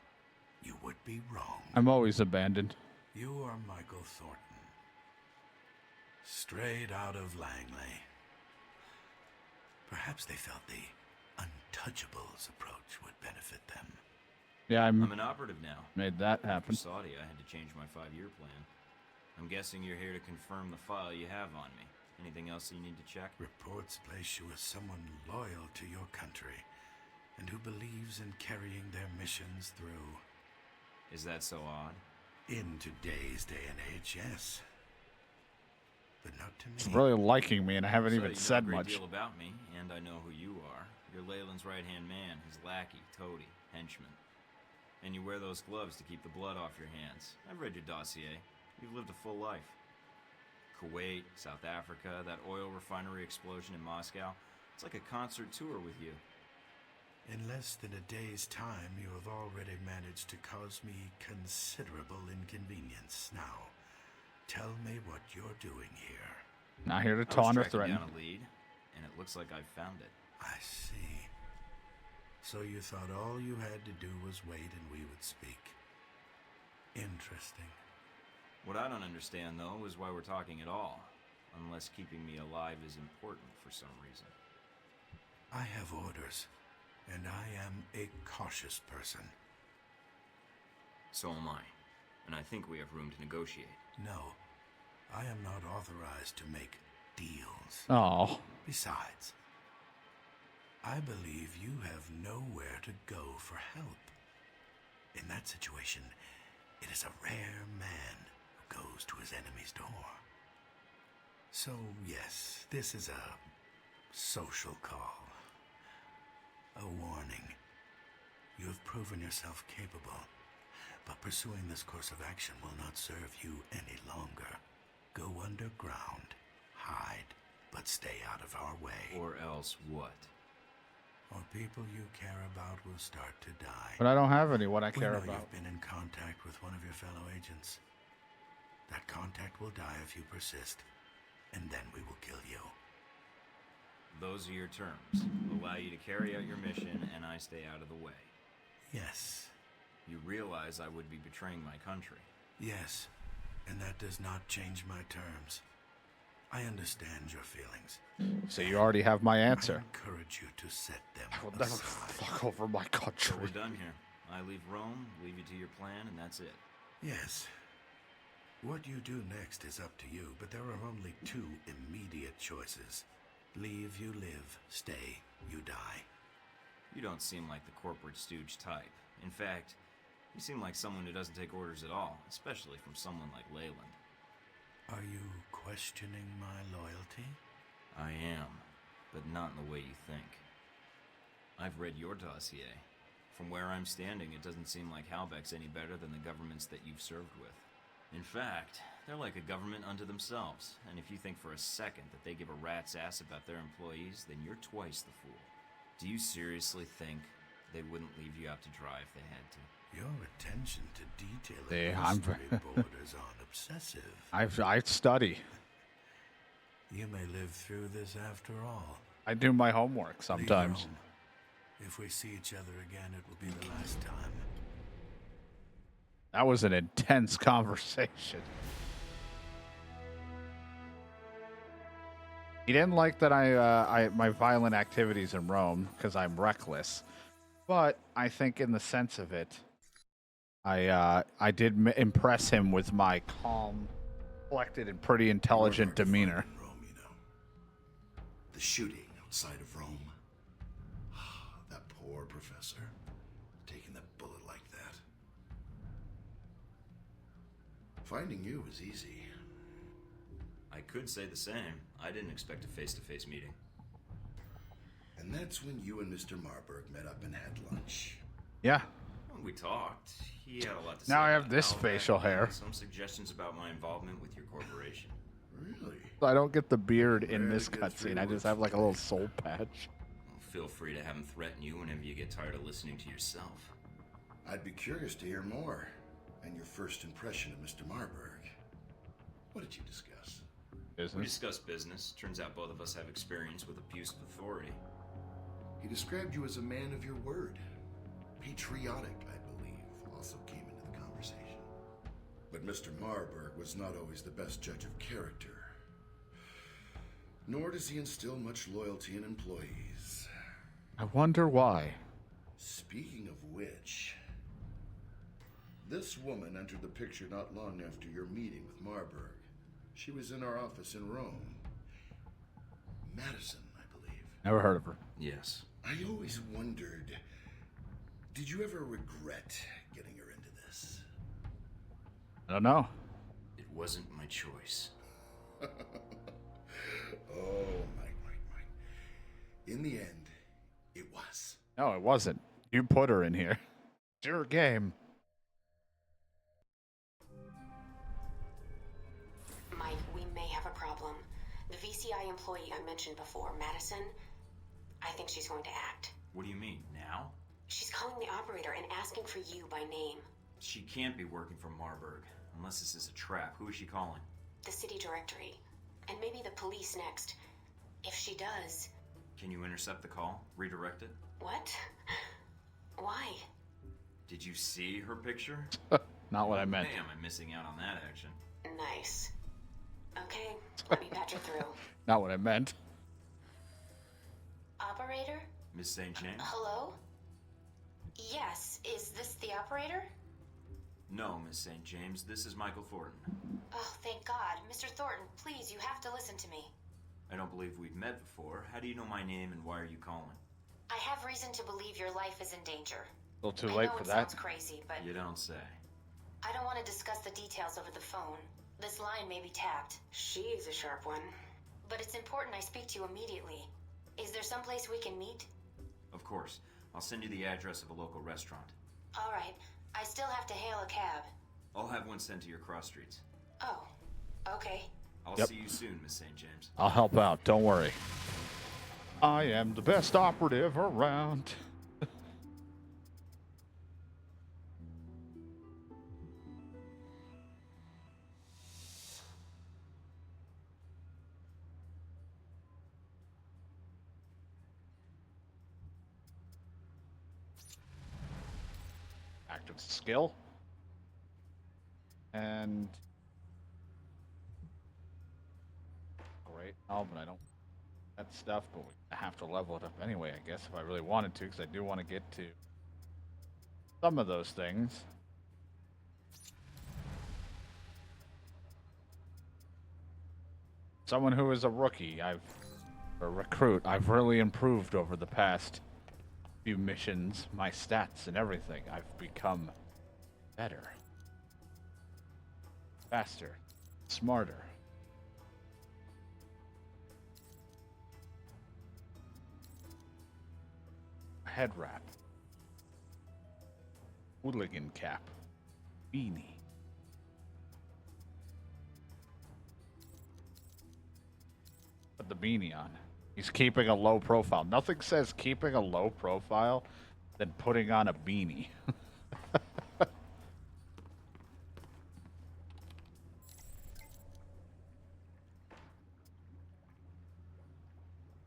you would be wrong. I'm always abandoned. You are Michael Thornton. Straight out of Langley. Perhaps they felt the Untouchables approach would benefit them. Yeah, I'm an operative now. made that For happen. Saudi, I had to change my 5-year plan. I'm guessing you're here to confirm the file you have on me. Anything else you need to check? Reports place you as someone loyal to your country and who believes in carrying their missions through. Is that so odd? In today's day and age, yes. But not to me. It's really liking me, and I haven't So even you know said a great much. deal about me, and I know who you are. You're Leyland's right-hand man, his lackey, toady, henchman. And you wear those gloves to keep the blood off your hands. I've read your dossier. You've lived a full life. Kuwait, South Africa, that oil refinery explosion in Moscow. It's like a concert tour with you. In less than a day's time, you have already managed to cause me considerable inconvenience. Now, tell me what you're doing here. Not here to I was taunt or tracking threaten. down a lead, and it looks like I've found it. I see. So you thought all you had to do was wait and we would speak. Interesting. What I don't understand, though, is why we're talking at all. Unless keeping me alive is important for some reason. I have orders, and I am a cautious person. So am I. And I think we have room to negotiate. No, I am not authorized to make deals. Oh. Besides, I believe you have nowhere to go for help. In that situation, it is a rare man who goes to his enemy's door. So, yes, this is a social call. A warning. You have proven yourself capable, but pursuing this course of action will not serve you any longer. Go underground, hide, but stay out of our way. Or else what? Or people you care about will start to die. But I don't have anyone I We care know about. you've been in contact with one of your fellow agents. That contact will die if you persist, and then we will kill you. Those are your terms. Allow you to carry out your mission, and I stay out of the way. Yes. You realize I would be betraying my country. Yes, and that does not change my terms. I understand your feelings. So you already have my I answer. encourage you to set them I will never aside. fuck over my So country. we're done here. I leave Rome, leave you to your plan, and that's it. Yes. What you do next is up to you, but there are only two immediate choices. Leave, you live. Stay, you die. You don't seem like the corporate stooge type. In fact, you seem like someone who doesn't take orders at all, especially from someone like Leyland. Are you questioning my loyalty? I am, but not in the way you think. I've read your dossier. From where I'm standing, it doesn't seem like Halbeck's any better than the governments that you've served with. In fact, they're like a government unto themselves, and if you think for a second that they give a rat's ass about their employees, then you're twice the fool. Do you seriously think they wouldn't leave you out to dry if they had to? Your attention to detail Yeah, in I'm history borders on obsessive. I study. You may live through this after all. I do my homework Leave sometimes. Rome. If we see each other again, it will be the last time. That was an intense conversation. He didn't like that I my violent activities in Rome because I'm reckless, but I think in the sense of it, I did impress him with my calm, collected, and pretty intelligent demeanor. In Rome, you know. The shooting outside of Rome. That poor professor, taking the bullet like that. Finding you was easy. I could say the same. I didn't expect a face-to-face meeting. And that's when you and Mr. Marburg met up and had lunch. Yeah. When we talked, he had a lot to say. Now I have about this Halbeck facial hair. and some suggestions about my involvement with your corporation. Really? I don't get the beard in Very this good cutscene. I just three have like a words. little soul patch. Well, feel free to have him threaten you whenever you get tired of listening to yourself. I'd be curious to hear more. And your first impression of Mr. Marburg. What did you discuss? We Business. discussed business. Turns out both of us have experience with abuse of authority. He described you as a man of your word. Patriotic, I believe, also came into the conversation. But Mr. Marburg was not always the best judge of character. Nor does he instill much loyalty in employees. I wonder why. Speaking of which, this woman entered the picture not long after your meeting with Marburg. She was in our office in Rome. Madison, I believe. Never heard of her. Yes. I always wondered, did you ever regret getting her into this? I don't know. It wasn't my choice. Oh, Mike. In the end, it was. No, it wasn't. You put her in here. It's your game. Mike, we may have a VCI employee I mentioned before, Madison, I think she's going to act. What do you mean, now? She's calling the operator and asking for you by name. She can't be working for Marburg. Unless this is a trap. Who is she calling? The city directory. And maybe the police next. If she does... Can you intercept the call? Redirect it? What? Why? Did you see her picture? Not what I meant. Damn, I'm missing out on that action. Nice. Okay, let me patch her through. Not what I meant. Operator? Miss St. James? Hello? Yes, is this the operator? No, Miss St. James. This is Michael Thornton. Oh, thank God. Mr. Thornton, please, you have to listen to me. I don't believe we've met before. How do you know my name and why are you calling? I have reason to believe your life is in danger. A little too I late know for it that. sounds crazy, but You don't say. I don't want to discuss the details over the phone. This line may be tapped. She is a sharp one. But it's important I speak to you immediately. Is there some place we can meet? Of course. I'll send you the address of a local restaurant. All right. I still have to hail a cab. I'll have one sent to your cross streets. Oh, okay. I'll Yep. see you soon, Miss St. James. I'll help out. Don't worry. I am the best operative around. Active skill. And great. Oh, but I don't that stuff, but we have to level it up anyway, I guess, if I really wanted to, because I do want to get to some of those things. Someone who is a rookie, a recruit, I've really improved over the past few missions, my stats and everything. I've become better, faster, smarter. Head wrap, hooligan cap, beanie. Put the beanie on. He's keeping a low profile. Nothing says keeping a low profile than putting on a beanie.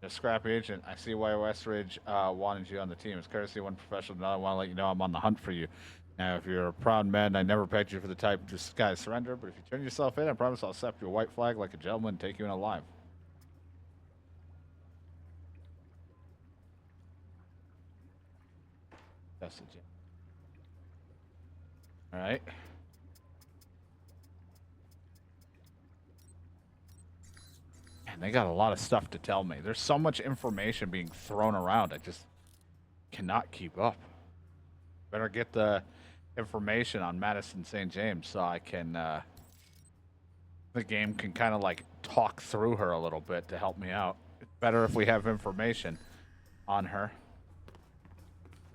A scrappy agent. I see why Westridge wanted you on the team. It's courtesy one professional. Now I want to let you know I'm on the hunt for you. Now, if you're a proud man, I never begged you for the type to disguise surrender. But if you turn yourself in, I promise I'll accept your white flag like a gentleman and take you in alive. That's the gem. All right. And they got a lot of stuff to tell me. There's so much information being thrown around. I just cannot keep up. Better get the information on Madison St. James so I can, the game can kind of like talk through her a little bit to help me out. It's better if we have information on her.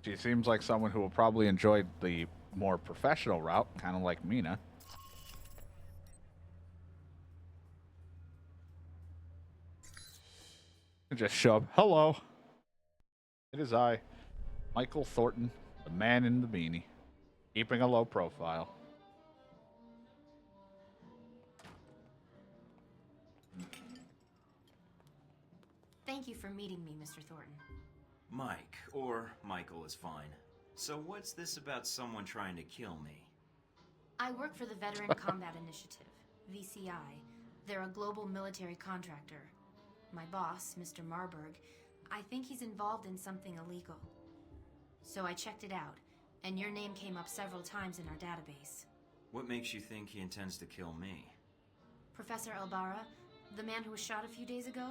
She seems like someone who will probably enjoy the more professional route, kind of like Mina. Just show up. Hello. It is I, Michael Thornton, the man in the beanie, keeping a low profile. Thank you for meeting me, Mr. Thornton. Mike, or Michael is fine. So what's this about someone trying to kill me? I work for the Veteran Combat Initiative, VCI. They're a global military contractor. My boss, Mr. Marburg, I think he's involved in something illegal. So I checked it out, and your name came up several times in our database. What makes you think he intends to kill me? Professor Elbara, the man who was shot a few days ago,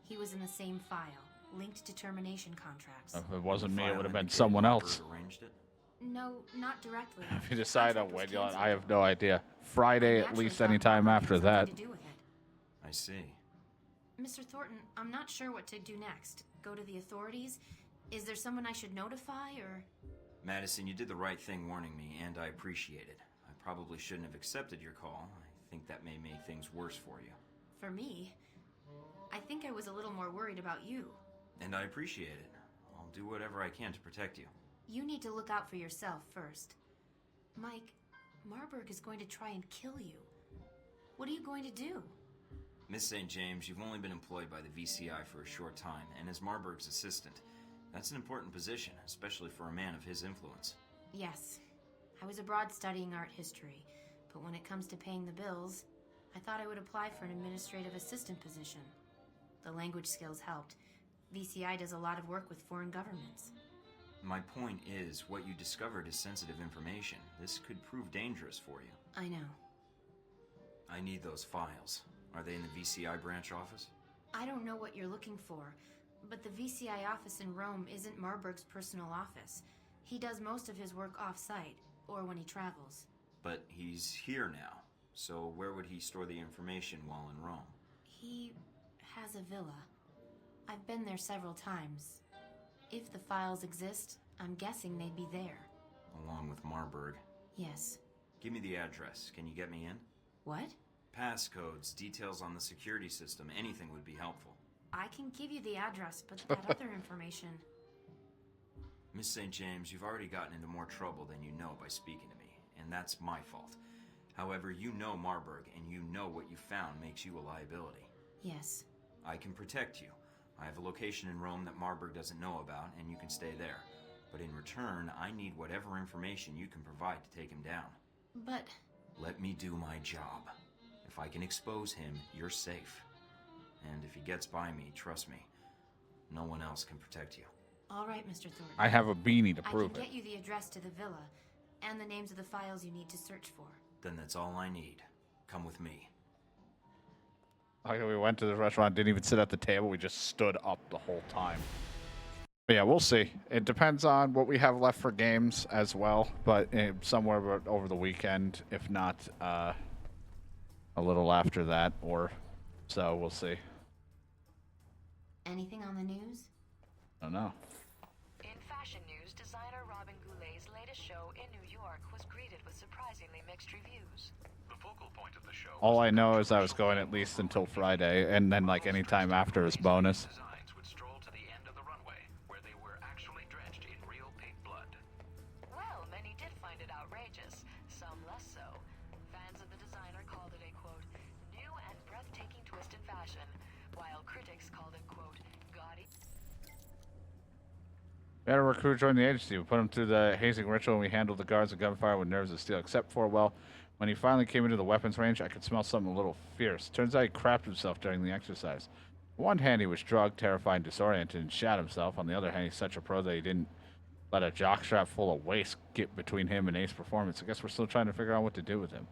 he was in the same file, linked to termination contracts. If it wasn't me, it File would have been indicating someone Marburg else. arranged it? No, not directly. If you decide on Contract was when you'll, I canceled. have no idea. Friday, I at naturally least, thought any time Marburg after had that. something to do with it. I see. Mr. Thornton, I'm not sure what to do next. Go to the authorities? Is there someone I should notify, or...? Madison, you did the right thing warning me, and I appreciate it. I probably shouldn't have accepted your call. I think that may make things worse for you. For me? I think I was a little more worried about you. And I appreciate it. I'll do whatever I can to protect you. You need to look out for yourself first. Mike, Marburg is going to try and kill you. What are you going to do? Miss St. James, you've only been employed by the VCI for a short time, and as Marburg's assistant. That's an important position, especially for a man of his influence. Yes. I was abroad studying art history, but when it comes to paying the bills, I thought I would apply for an administrative assistant position. The language skills helped. VCI does a lot of work with foreign governments. My point is, what you discovered is sensitive information. This could prove dangerous for you. I know. I need those files. Are they in the VCI branch office? I don't know what you're looking for, but the VCI office in Rome isn't Marburg's personal office. He does most of his work off-site, or when he travels. But he's here now, so where would he store the information while in Rome? He has a villa. I've been there several times. If the files exist, I'm guessing they'd be there. Along with Marburg. Yes. Give me the address. Can you get me in? What? Passcodes, details on the security system, anything would be helpful. I can give you the address, but that other information... Miss St. James, you've already gotten into more trouble than you know by speaking to me, and that's my fault. However, you know Marburg, and you know what you found makes you a liability. Yes. I can protect you. I have a location in Rome that Marburg doesn't know about, and you can stay there. But in return, I need whatever information you can provide to take him down. But... Let me do my job. If I can expose him, you're safe. And if he gets by me, trust me, no one else can protect you. All right, Mr. Thornton. I have a beanie to prove I can it. get you the address to the villa, and the names of the files you need to search for. Then that's all I need. Come with me. Like we went to the restaurant, didn't even sit at the table. We just stood up the whole time. But yeah, we'll see. It depends on what we have left for games as well. But somewhere over the weekend, if not a little after that, or so, we'll see. Anything on the news? I don't know. In fashion news, designer Robin Goulet's latest show in New York was greeted with surprisingly mixed reviews. The focal point of the show. All I know is I was going at least until Friday, and then like any time after is bonus. Designs would stroll to the end of the runway, where they were actually drenched in real pig blood. Well, many did find it outrageous, some less so. Fans of the designer called it a, quote, new and breathtaking twist in fashion, while critics called it, quote, gaudy. We had a recruit join the agency. We put him through the hazing ritual, and we handled the guards with gunfire with nerves of steel, except for, well, when he finally came into the weapons range, I could smell something a little fierce. Turns out he crapped himself during the exercise. On one hand, he was drugged, terrified, and disoriented, and shat himself. On the other hand, he's such a pro that he didn't let a jockstrap full of waste get between him and ace performance. I guess we're still trying to figure out what to do with him.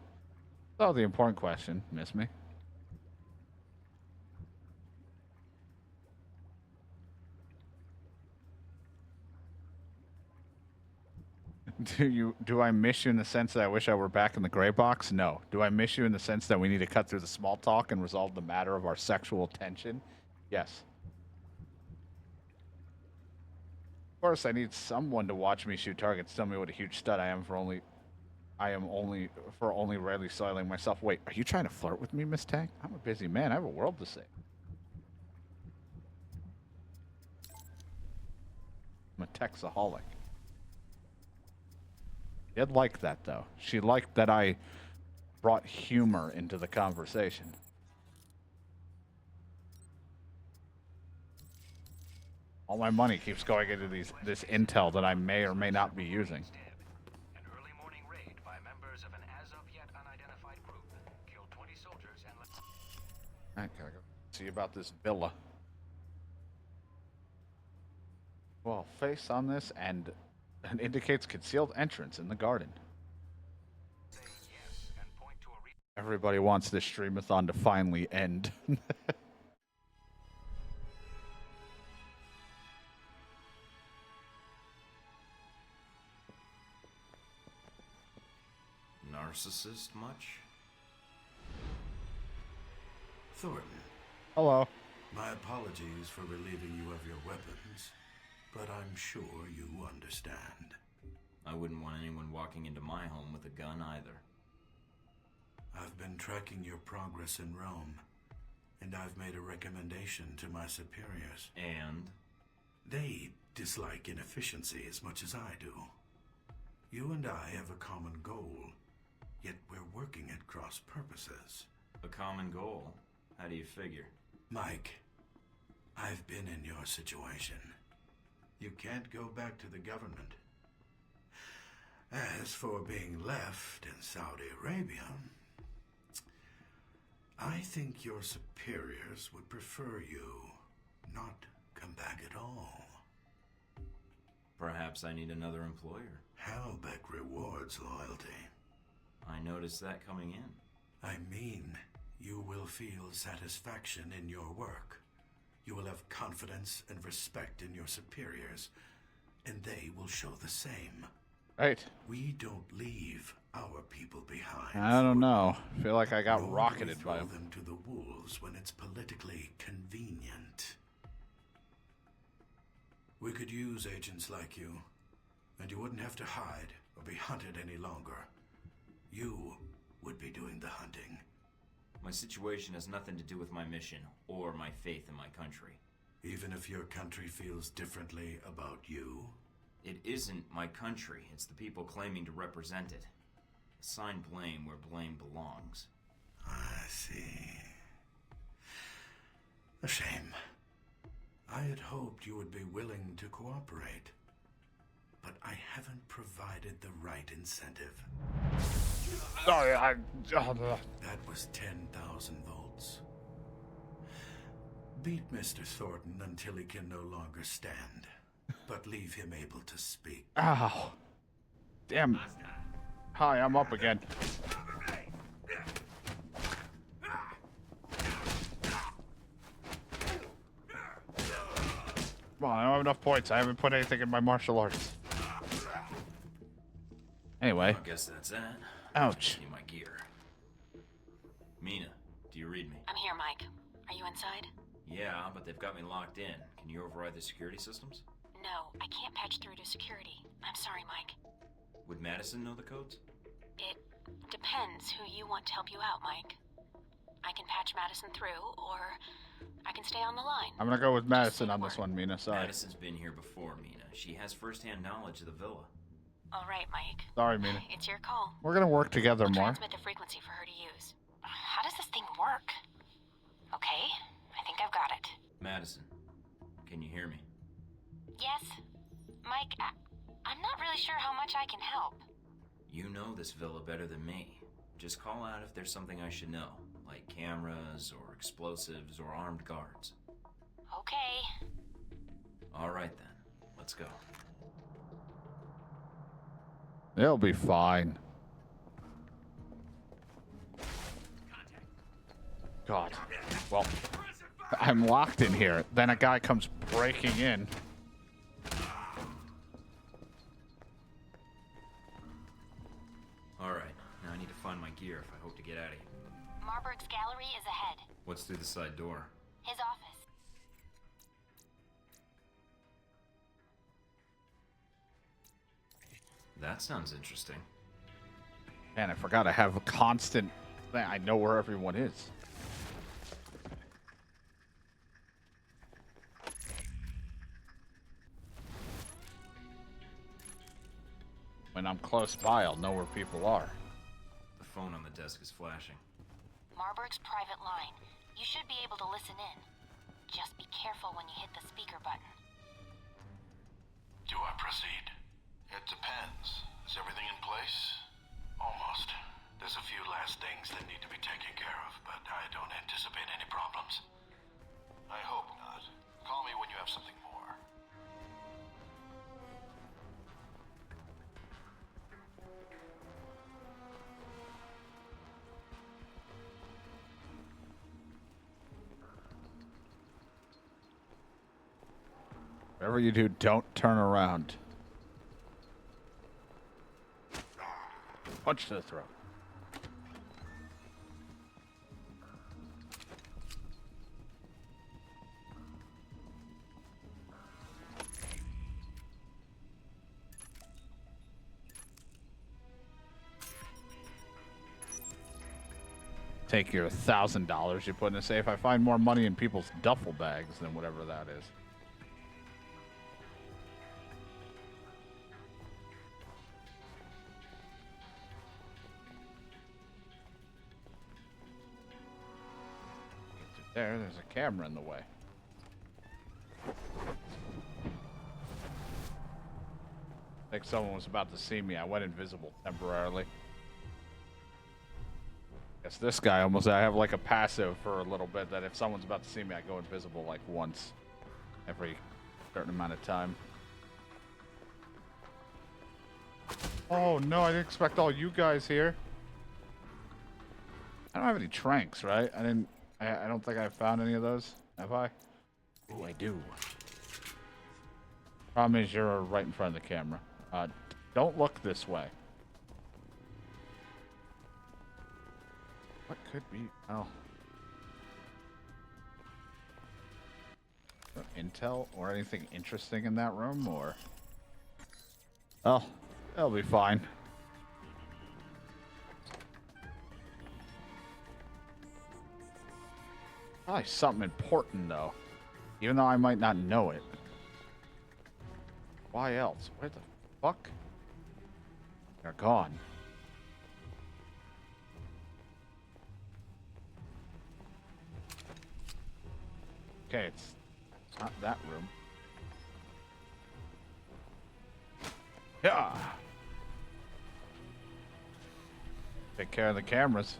So, the important question, miss me? Do I miss you in the sense that I wish I were back in the gray box? No. Do I miss you in the sense that we need to cut through the small talk and resolve the matter of our sexual tension? Yes. Of course, I need someone to watch me shoot targets. Tell me what a huge stud I am for only rarely soiling myself. Wait, are you trying to flirt with me, Miss Tang? I'm a busy man. I have a world to see. I'm a Texaholic. She'd like that, though. She liked that I brought humor into the conversation. All my money keeps going into this intel that I may or may not be using. An early morning raid by members of an as-of-yet unidentified group killed 20 soldiers and... Alright, gotta go see about this villa. Well, face on this and indicates concealed entrance in the garden. Say yes and point to a Everybody wants this streamathon to finally end. Narcissist much? Thornton, Hello. my apologies for relieving you of your weapons, but I'm sure you understand. I wouldn't want anyone walking into my home with a gun either. I've been tracking your progress in Rome, and I've made a recommendation to my superiors. And? They dislike inefficiency as much as I do. You and I have a common goal, yet we're working at cross purposes. A common goal? How do you figure? Mike, I've been in your situation. You can't go back to the government. As for being left in Saudi Arabia, I think your superiors would prefer you not come back at all. Perhaps I need another employer. Halbeck rewards loyalty. I noticed that coming in. I mean, you will feel satisfaction in your work. You will have confidence and respect in your superiors, and they will show the same. Right. We don't leave our people behind. I don't know. I feel like I got Nor do rocketed we by throw him. them to the wolves when it's politically convenient. We could use agents like you, and you wouldn't have to hide or be hunted any longer. You would be doing the hunting. My situation has nothing to do with my mission or my faith in my country. Even if your country feels differently about you? It isn't my country. It's the people claiming to represent it. Assign blame where blame belongs. I see. A shame. I had hoped you would be willing to cooperate, but I haven't provided the right incentive. Sorry, That was 10,000 volts. Beat Mr. Thornton until he can no longer stand, but leave him able to speak. Ow. Damn. Hi, I'm up again. Come on, I don't have enough points. I haven't put anything in my martial arts. Anyway. I guess that's that. Ouch. Need my gear. Mina, do you read me? I'm here, Mike. Are you inside? Yeah, but they've got me locked in. Can you override the security systems? No, I can't patch through to security. I'm sorry, Mike. Would Madison know the codes? It depends who you want to help you out, Mike. I can patch Madison through, or I can stay on the line. I'm gonna go with Madison on this one, Mina. Sorry. Madison's been here before, Mina. She has first-hand knowledge of the villa. All right, Mike. Sorry, Mina. It's your call. We're gonna work together I'll more. transmit the frequency for her to use. How does this thing work? Okay, I think I've got it. Madison, can you hear me? Yes? Mike, I'm not really sure how much I can help. You know this villa better than me. Just call out if there's something I should know, like cameras or explosives or armed guards. Okay. All right then, let's go. It'll be fine. God. Well, I'm locked in here. Then a guy comes breaking in. All right, now I need to find my gear if I hope to get out of here. Marburg's gallery is ahead. What's through the side door? His office. That sounds interesting. Man, I forgot I have a constant thing. I know where everyone is. When I'm close by, I'll know where people are. The phone on the desk is flashing. Marburg's private line. You should be able to listen in. Just be careful when you hit the speaker button. Do I proceed? It depends. Is everything in place? Almost. There's a few last things that need to be taken care of, but I don't anticipate any problems. I hope not. Call me when you have something more. Whatever you do, don't turn around. Punch to the throat. take your $1,000 you put in a safe. I find more money in people's duffel bags than whatever that is. There's a camera in the way. I think someone was about to see me. I went invisible temporarily. Guess this guy almost, I have like a passive for a little bit that if someone's about to see me, I go invisible like once every certain amount of time. Oh no, I didn't expect all you guys here. I don't have any tranks, right? I don't think I've found any of those. Have I? Ooh, I do. Problem is you're right in front of the camera. Don't look this way. What could be? Oh. Intel or anything interesting in that room, or? Oh, that'll be fine. Probably something important, though. Even though I might not know it. Why else? Where the fuck? They're gone. Okay, it's not that room. Yeah. Take care of the cameras.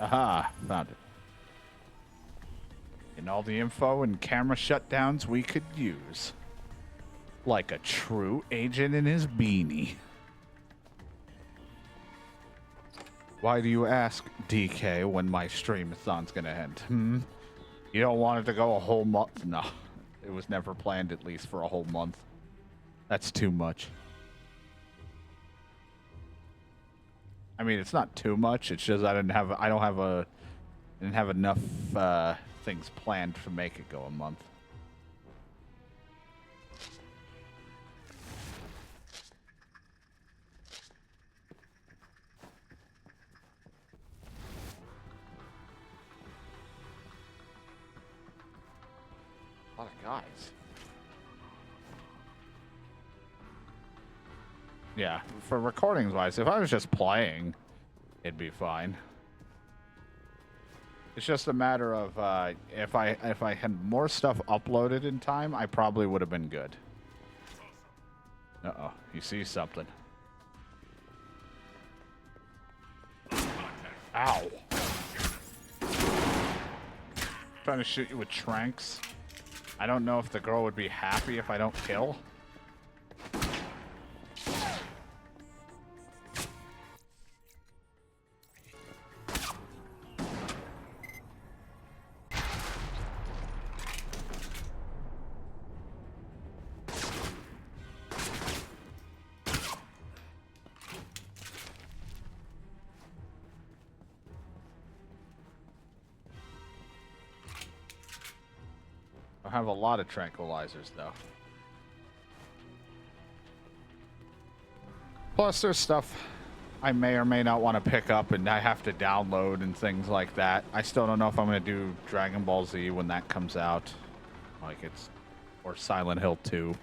Aha, found it. And all the info and camera shutdowns we could use. Like a true agent in his beanie. Why do you ask, DK, when my streamathon's gonna end? You don't want it to go a whole month? No. It was never planned at least for a whole month. That's too much. I mean, it's not too much. It's just I didn't have enough things planned to make it go a month. A lot of guys. Yeah, for recordings wise, if I was just playing, it'd be fine. It's just a matter of if I had more stuff uploaded in time, I probably would have been good. Uh-oh, he sees something. Ow. Trying to shoot you with tranks. I don't know if the girl would be happy if I don't kill. I have a lot of tranquilizers, though. Plus, there's stuff I may or may not want to pick up and I have to download and things like that. I still don't know if I'm going to do Dragon Ball Z when that comes out. Or Silent Hill 2.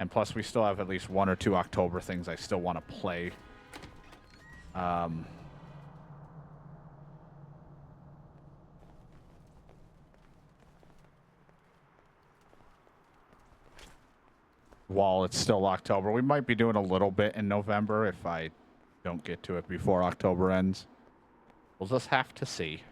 And plus, we still have at least 1 or 2 October things I still want to play. While it's still October. We might be doing a little bit in November if I don't get to it before October ends. We'll just have to see.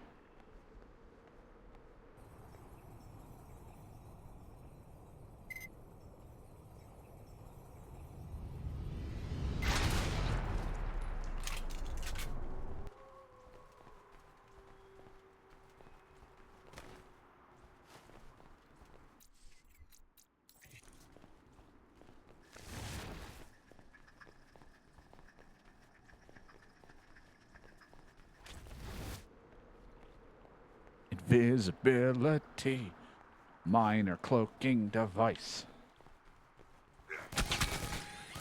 Invisibility. Minor cloaking device.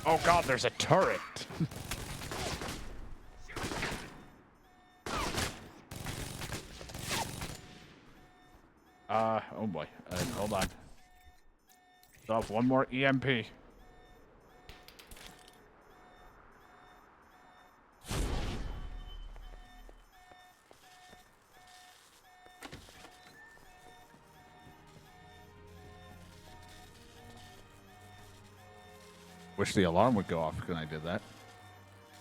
Oh god, there's a turret. Oh boy. Hold on. Stop, one more EMP. Wish the alarm would go off when I did that.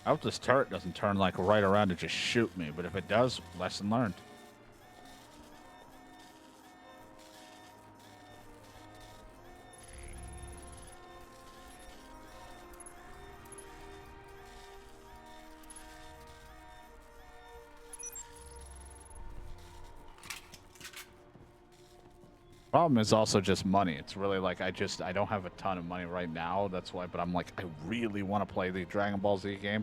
I hope this turret doesn't turn like right around and just shoot me, but if it does, lesson learned. Problem is also just money. It's really like I don't have a ton of money right now. That's why, but I'm like, I really want to play the Dragon Ball Z game.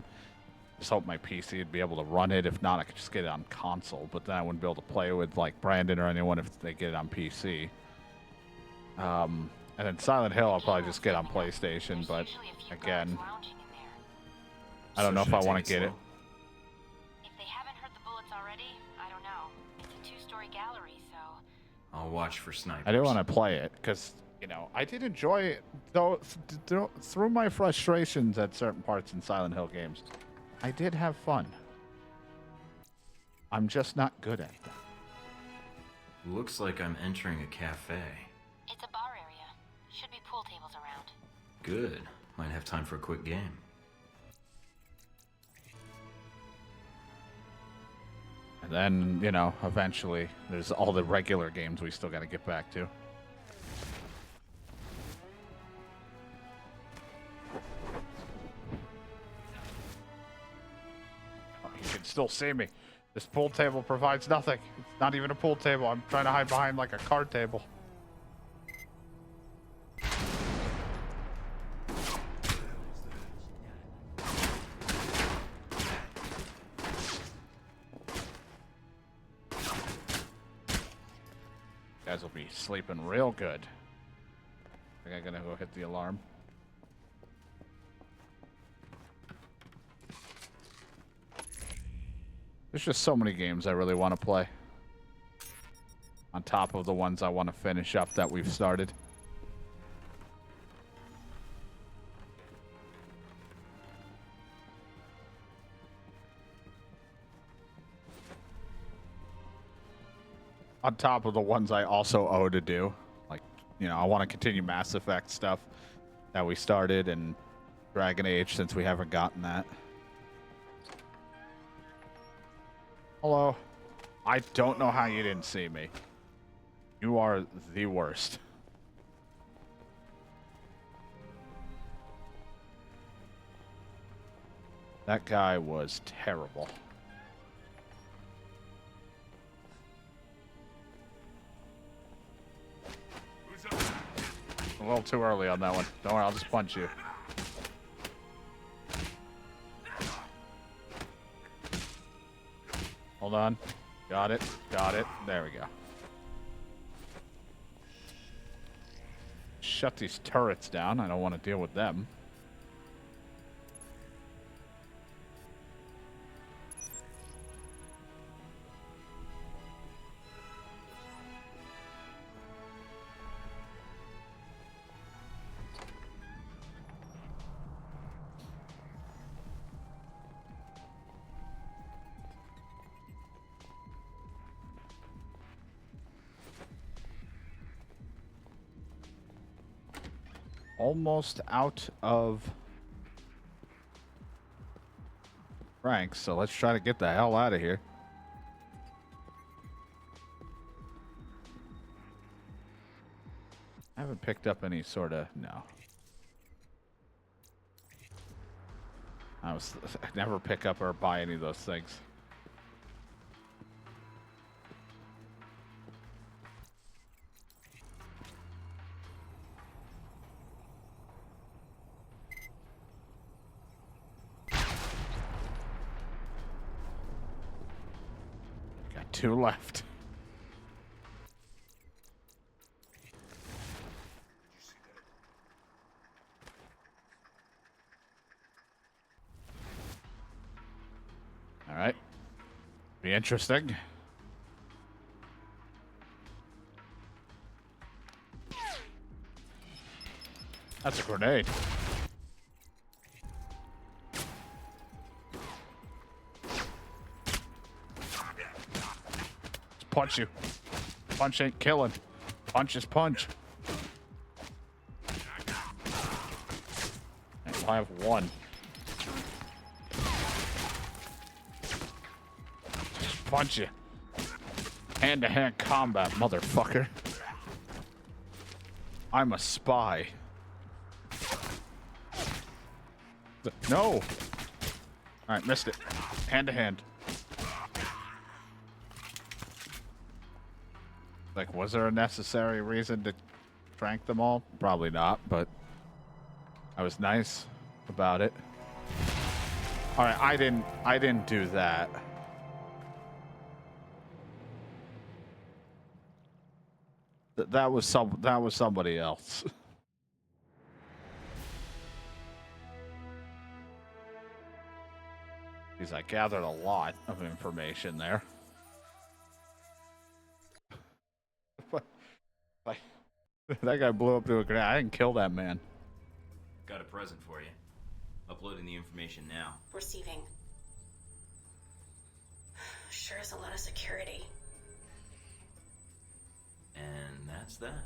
Just hope my PC would be able to run it. If not, I could just get it on console. But then I wouldn't be able to play with like Brandon or anyone if they get it on PC. And then Silent Hill, I'll probably just get on PlayStation. But again, I don't know if I want to get it. If they haven't heard the bullets already, I don't know. It's a two-story gallery, so... I'll watch for snipers. I do want to play it because, you know, I did enjoy it, though, through my frustrations at certain parts in Silent Hill games. I did have fun. I'm just not good at them. Looks like I'm entering a cafe. It's a bar area. Should be pool tables around. Good. Might have time for a quick game. And then, you know, eventually, there's all the regular games we still got to get back to. Oh, you can still see me. This pool table provides nothing. It's not even a pool table. I'm trying to hide behind like a card table. Guys will be sleeping real good. I think I'm gonna go hit the alarm. There's just so many games I really want to play. On top of the ones I want to finish up that we've started. On top of the ones I also owe to do. Like, you know, I want to continue Mass Effect stuff that we started and Dragon Age since we haven't gotten that. Hello. I don't know how you didn't see me. You are the worst. That guy was terrible. A little too early on that one. Don't worry, I'll just punch you. Hold on. Got it. Got it. There we go. Shut these turrets down. I don't want to deal with them. Almost out of ranks, so let's try to get the hell out of here. I haven't picked up any sort of... no. I never pick up or buy any of those things. Got 2 left. Be interesting. That's a grenade. Just punch you. Punch ain't killing. Punch is punch. I have one. Just punch you. Hand-to-hand combat, motherfucker. I'm a spy. No! Alright, missed it. Hand-to-hand. Like, was there a necessary reason to trank them all? Probably not, but I was nice about it. Alright, I didn't do that. That was somebody else. Because I gathered a lot of information there. That guy blew up to a grenade. I didn't kill that man. Got a present for you. Uploading the information now. Receiving. Sure is a lot of security. And that's that.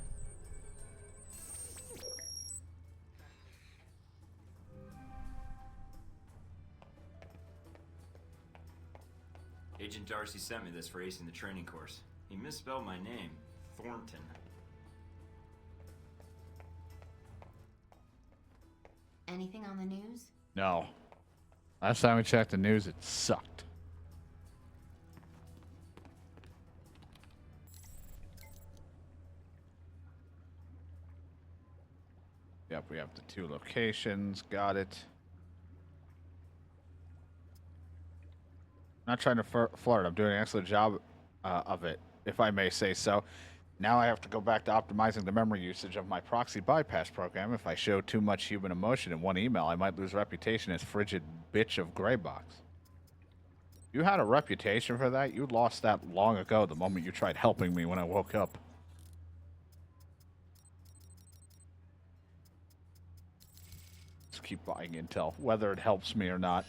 Agent Darcy sent me this for acing the training course. He misspelled my name, Thornton. Anything on the news? No. Last time we checked the news, it sucked. Yep, we have the 2 locations. Got it. Not trying to flirt. I'm doing an excellent job of it, if I may say so. Now I have to go back to optimizing the memory usage of my proxy bypass program. If I show too much human emotion in one email, I might lose reputation as frigid bitch of Greybox. You had a reputation for that? You lost that long ago the moment you tried helping me when I woke up. Just keep buying intel, whether it helps me or not.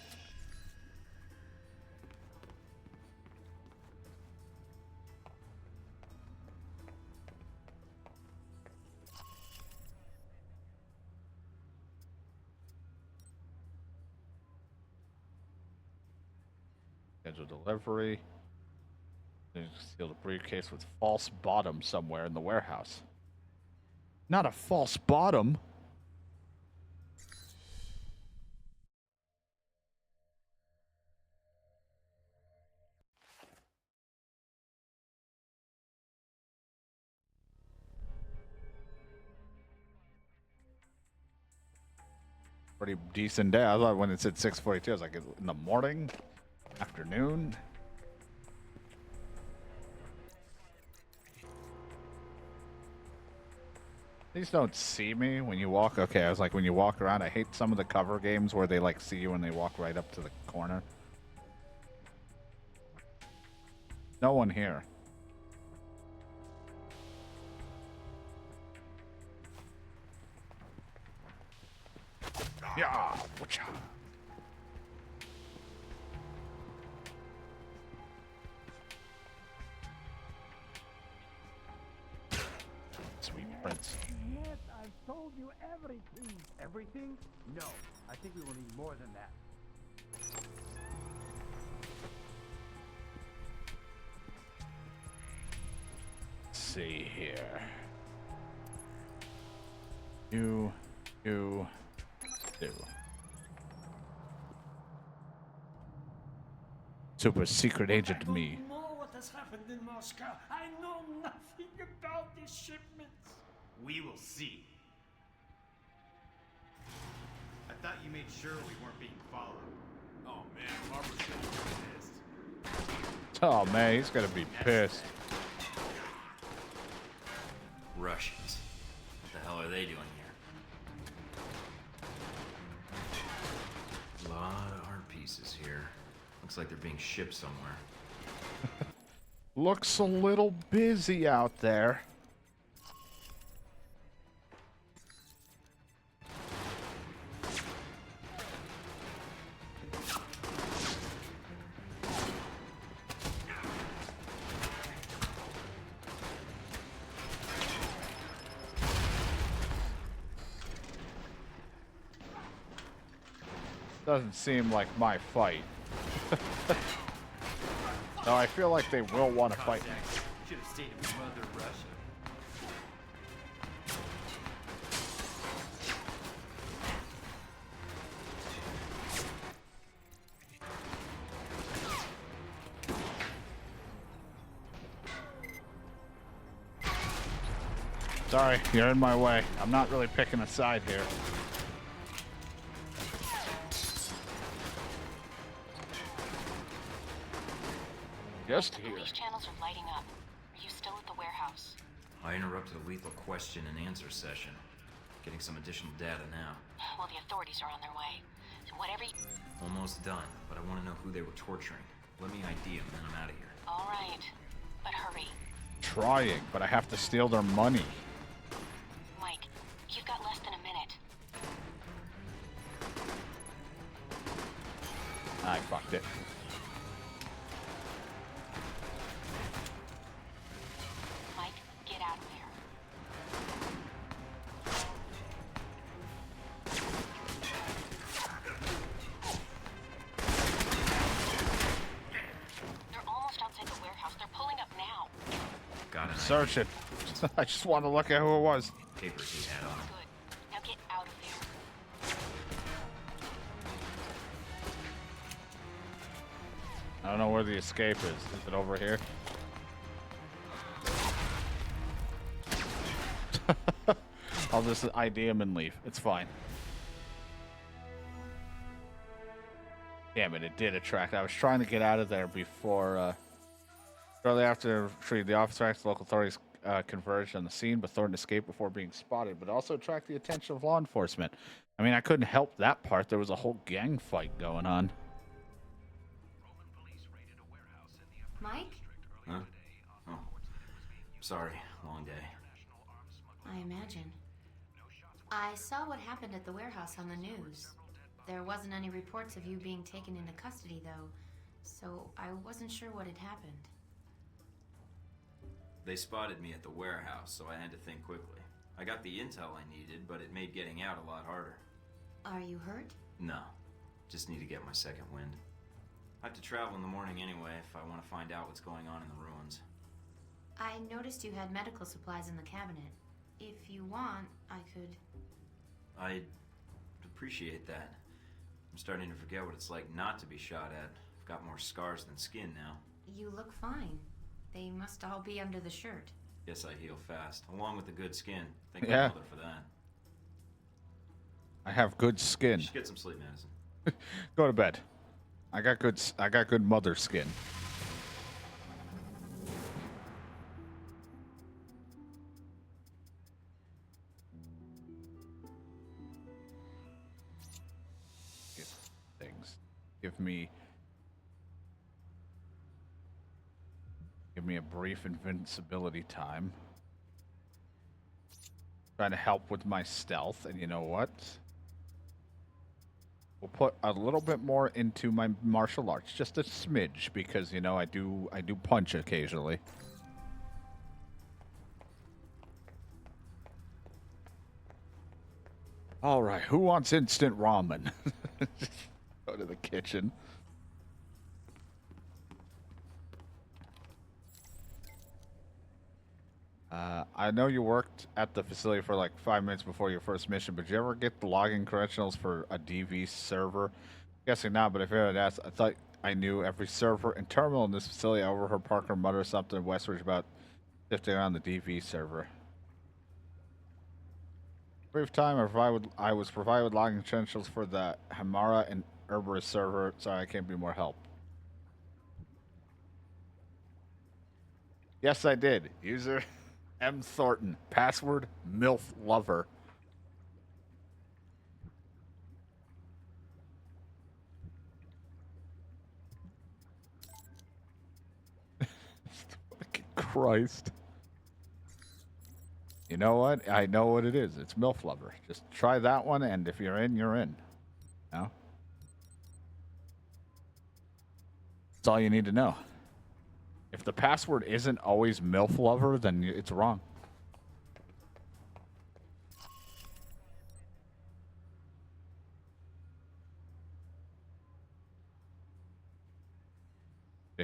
Schedule delivery. Steal the briefcase with false bottom somewhere in the warehouse. Not a false bottom. Pretty decent day. I thought when it said 6:42, I was like, in the morning? Afternoon? Please don't see me when you walk. Okay, I was like, when you walk around, I hate some of the cover games where they like see you when they walk right up to the corner. No one here. Yeah, whatcha? Sweet prince. Yes, I've told you everything. Everything? No. I think we will need more than that. Let's see here. You do. Super secret agent me. I don't know what has happened in Moscow. I know nothing about these shipments. We will see. I thought you made sure we weren't being followed. Oh man, Barbara's gonna be pissed. Oh man, he's gonna be pissed. Russians. What the hell are they doing here? A lot of art pieces here. Looks like they're being shipped somewhere. Looks a little busy out there. Doesn't seem like my fight. No, I feel like they will want to fight me. Should have stayed in Mother Russia. Sorry, you're in my way. I'm not really picking a side here. Just The here. police channels are lighting up. Are you still at the warehouse? I interrupted a lethal question and answer session. Getting some additional data now. Well, the authorities are on their way. So whatever you... Almost done, but I want to know who they were torturing. Let me ID them, then I'm out of here. All right. But hurry. Trying, but I have to steal their money. Mike, you've got less than a minute. I fucked it. Mike, get out of there. They're almost outside the warehouse. They're pulling up now. Got it. Search it. I just want to look at who it was. Papers he had on him. Good. Now get out of there. I don't know where the escape is. Is it over here? I'll just ID him and leave. It's fine. Damn it, it did attract. I was trying to get out of there before, shortly after the officer asked local authorities converged on the scene, but Thornton escaped before being spotted, but also attract the attention of law enforcement. I mean, I couldn't help that part. There was a whole gang fight going on. Mike? Huh? Oh. Sorry. Long day. I imagine. I saw what happened at the warehouse on the news. There wasn't any reports of you being taken into custody, though, so I wasn't sure what had happened. They spotted me at the warehouse, so I had to think quickly. I got the intel I needed, but it made getting out a lot harder. Are you hurt? No. Just need to get my second wind. I have to travel in the morning anyway if I want to find out what's going on in the ruins. I noticed you had medical supplies in the cabinet. If you want, I could... I'd appreciate that. I'm starting to forget what it's like not to be shot at. I've got more scars than skin now. You look fine. They must all be under the shirt. Guess I heal fast, along with the good skin. Thank Yeah. my mother for that. I have good skin. You should get some sleep medicine. Go to bed. I got good mother skin. Get things. Give me a brief invincibility time. Trying to help with my stealth, and you know what? We'll put a little bit more into my martial arts, just a smidge, because you know I do punch occasionally. All right, who wants instant ramen? Go to the kitchen. I know you worked at the facility for like 5 minutes before your first mission, but did you ever get the login credentials for a DV server? Guessing not, but if I had asked, I thought I knew every server and terminal in this facility. I overheard Parker mutter something in Westridge about shifting around the DV server. Brief time, I was provided with login credentials for the Hamara and Herberus server. Sorry, I can't be more help. Yes, I did. User M. Thornton. Password MILF Lover. Christ. You know what? I know what it is. It's MILF Lover. Just try that one, and if you're in, you're in. No? That's all you need to know. If the password isn't always MILF Lover, then it's wrong.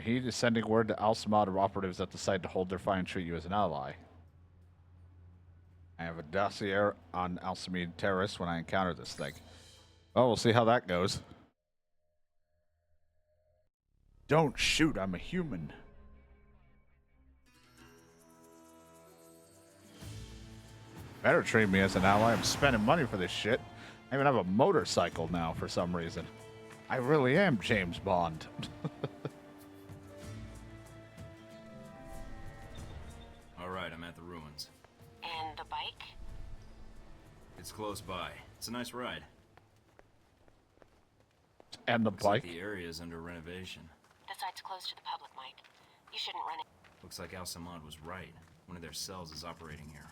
He is sending word to Al-Samad operatives at the site to hold their fire and treat you as an ally. I have a dossier on Al-Samad terrorists when I encounter this thing. Well, we'll see how that goes. Don't shoot, I'm a human. Better treat me as an ally. I'm spending money for this shit. I even have a motorcycle now for some reason. I really am James Bond. Alright, I'm at the ruins. And the bike? It's close by. It's a nice ride. And the Looks bike? like the area is under renovation. The site's closed to the public, Mike. You shouldn't run it. Looks like Al-Samad was right. One of their cells is operating here.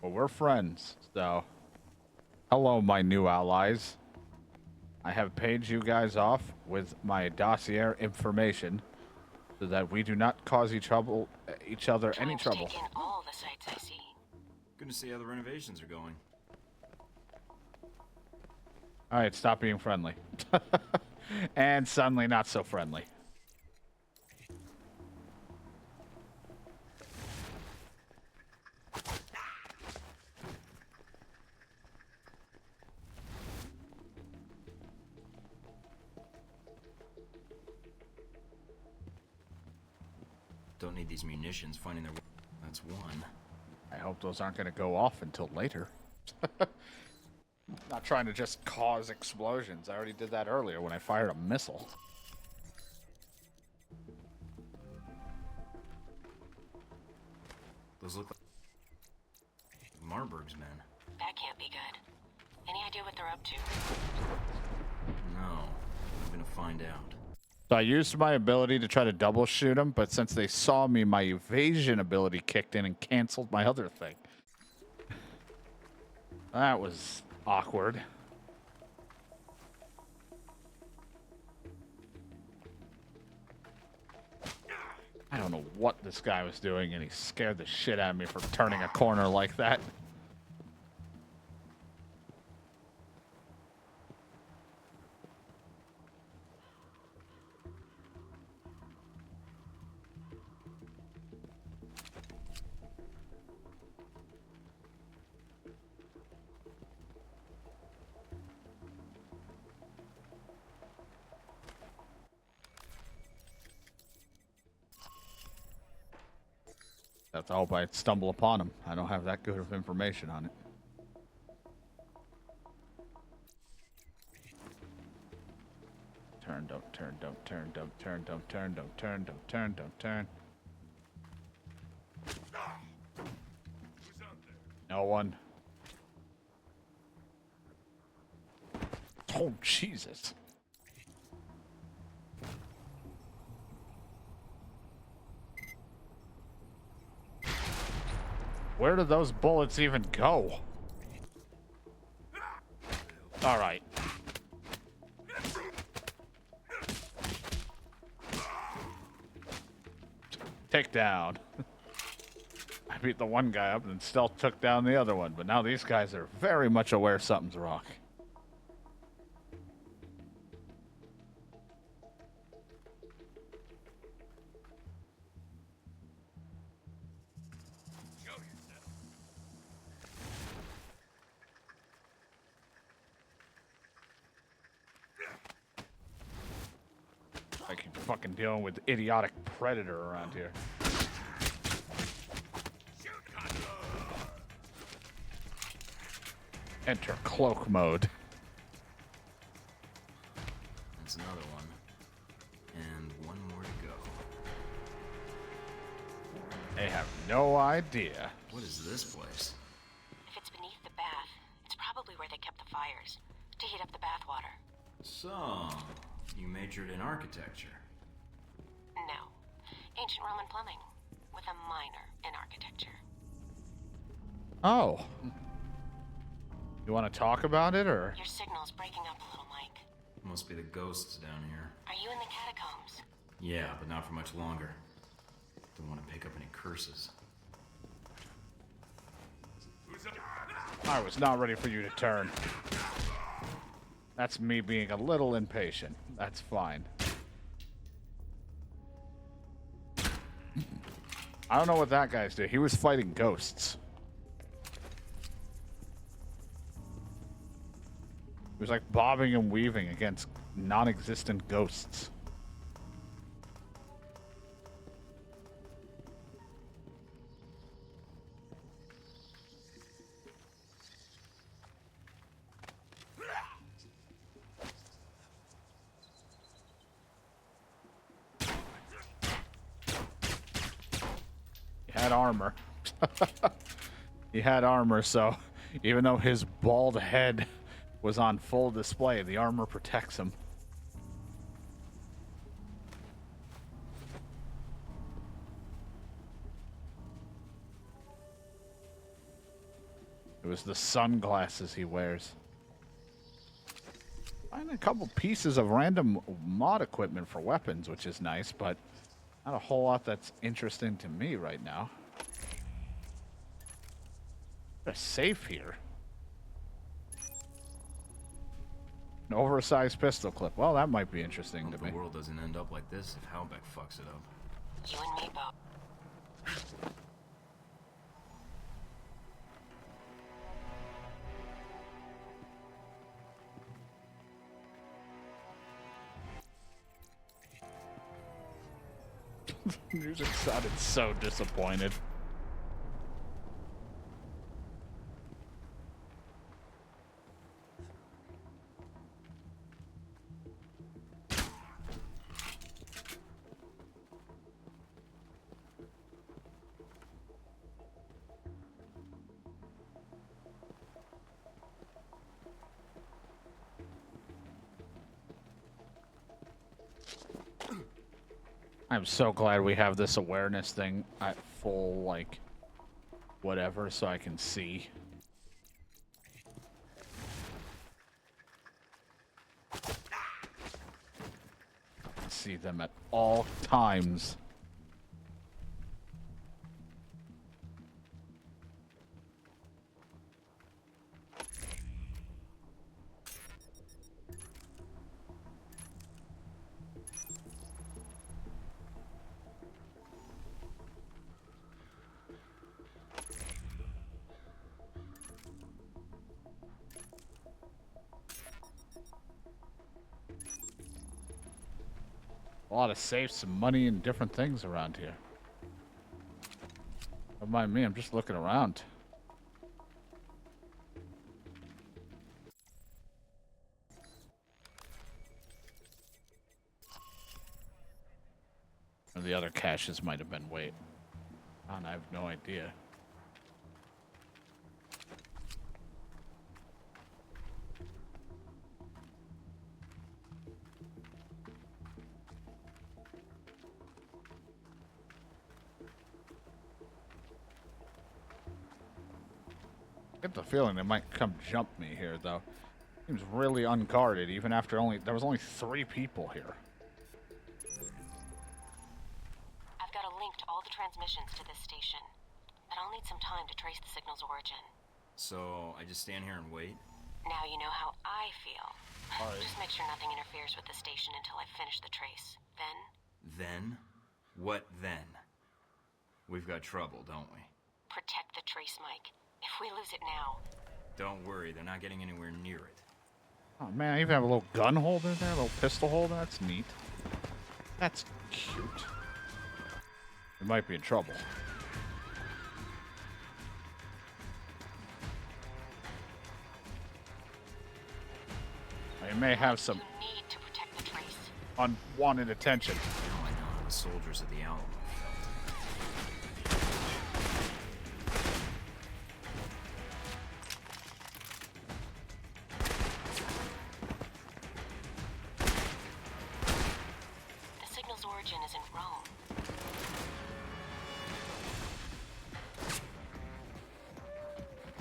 Well, we're friends, so... Hello, my new allies. I have paid you guys off with my dossier information so that we do not cause each other any trouble. Take in all the sites I see. Good to see how the renovations are going. Alright, stop being friendly. And suddenly not so friendly. Don't need these munitions finding their way. That's one. I hope those aren't going to go off until later. Not trying to just cause explosions. I already did that earlier when I fired a missile. Those look like Marburg's men. That can't be good. Any idea what they're up to? No. I'm gonna find out. So I used my ability to try to double shoot them, but since they saw me, my evasion ability kicked in and canceled my other thing. That was awkward. I don't know what this guy was doing, and he scared the shit out of me for turning a corner like that. That's all I stumble upon him. I don't have that good of information on it. Turn, don't turn, don't turn, don't turn, don't turn, don't turn, don't turn, don't turn. No one. Oh, Jesus. Where do those bullets even go? All right. Take down. I beat the one guy up and still took down the other one, but now these guys are very much aware something's wrong. Like you're fucking dealing with idiotic predator around here. Enter cloak mode. That's another one. And one more to go. They have no idea. What is this place? If it's beneath the bath, it's probably where they kept the fires to heat up the bathwater. So, you majored in architecture. No, ancient Roman plumbing, with a minor in architecture. Oh. You want to talk about it, or? Your signal's breaking up a little, Mike. Must be the ghosts down here. Are you in the catacombs? Yeah, but not for much longer. Don't want to pick up any curses. I was not ready for you to turn. That's me being a little impatient. That's fine. I don't know what that guy's doing. He was fighting ghosts. He was like bobbing and weaving against non-existent ghosts. Had armor. He had armor, so even though his bald head was on full display, the armor protects him. It was the sunglasses he wears. Find a couple pieces of random mod equipment for weapons, which is nice, but not a whole lot that's interesting to me right now. A safe here. An oversized pistol clip. Well, that might be interesting to me. The world doesn't end up like this if Halbeck fucks it up. You and me both. Music sounded so disappointed. I'm so glad we have this awareness thing at full, like, whatever, so I can see. See them at all times. A lot of safes, some money, and different things around here. Don't mind me, I'm just looking around. And the other caches might have been wait. I have no idea. I get the feeling they might come jump me here, though. Seems really unguarded, even after there was only 3 people here. I've got a link to all the transmissions to this station, but I'll need some time to trace the signal's origin. So, I just stand here and wait? Now you know how I feel. Alright. Just make sure nothing interferes with the station until I finish the trace. Then? Then? What then? We've got trouble, don't we? Protect the trace, Mike. If we lose it now... Don't worry, they're not getting anywhere near it. Oh man, I even have a little gun holder there, a little pistol holder. That's neat. That's cute. We might be in trouble. I may have some You need to protect the trace. unwanted attention. Now I know how the soldiers of the Alamo felt. The signal's origin is in Rome.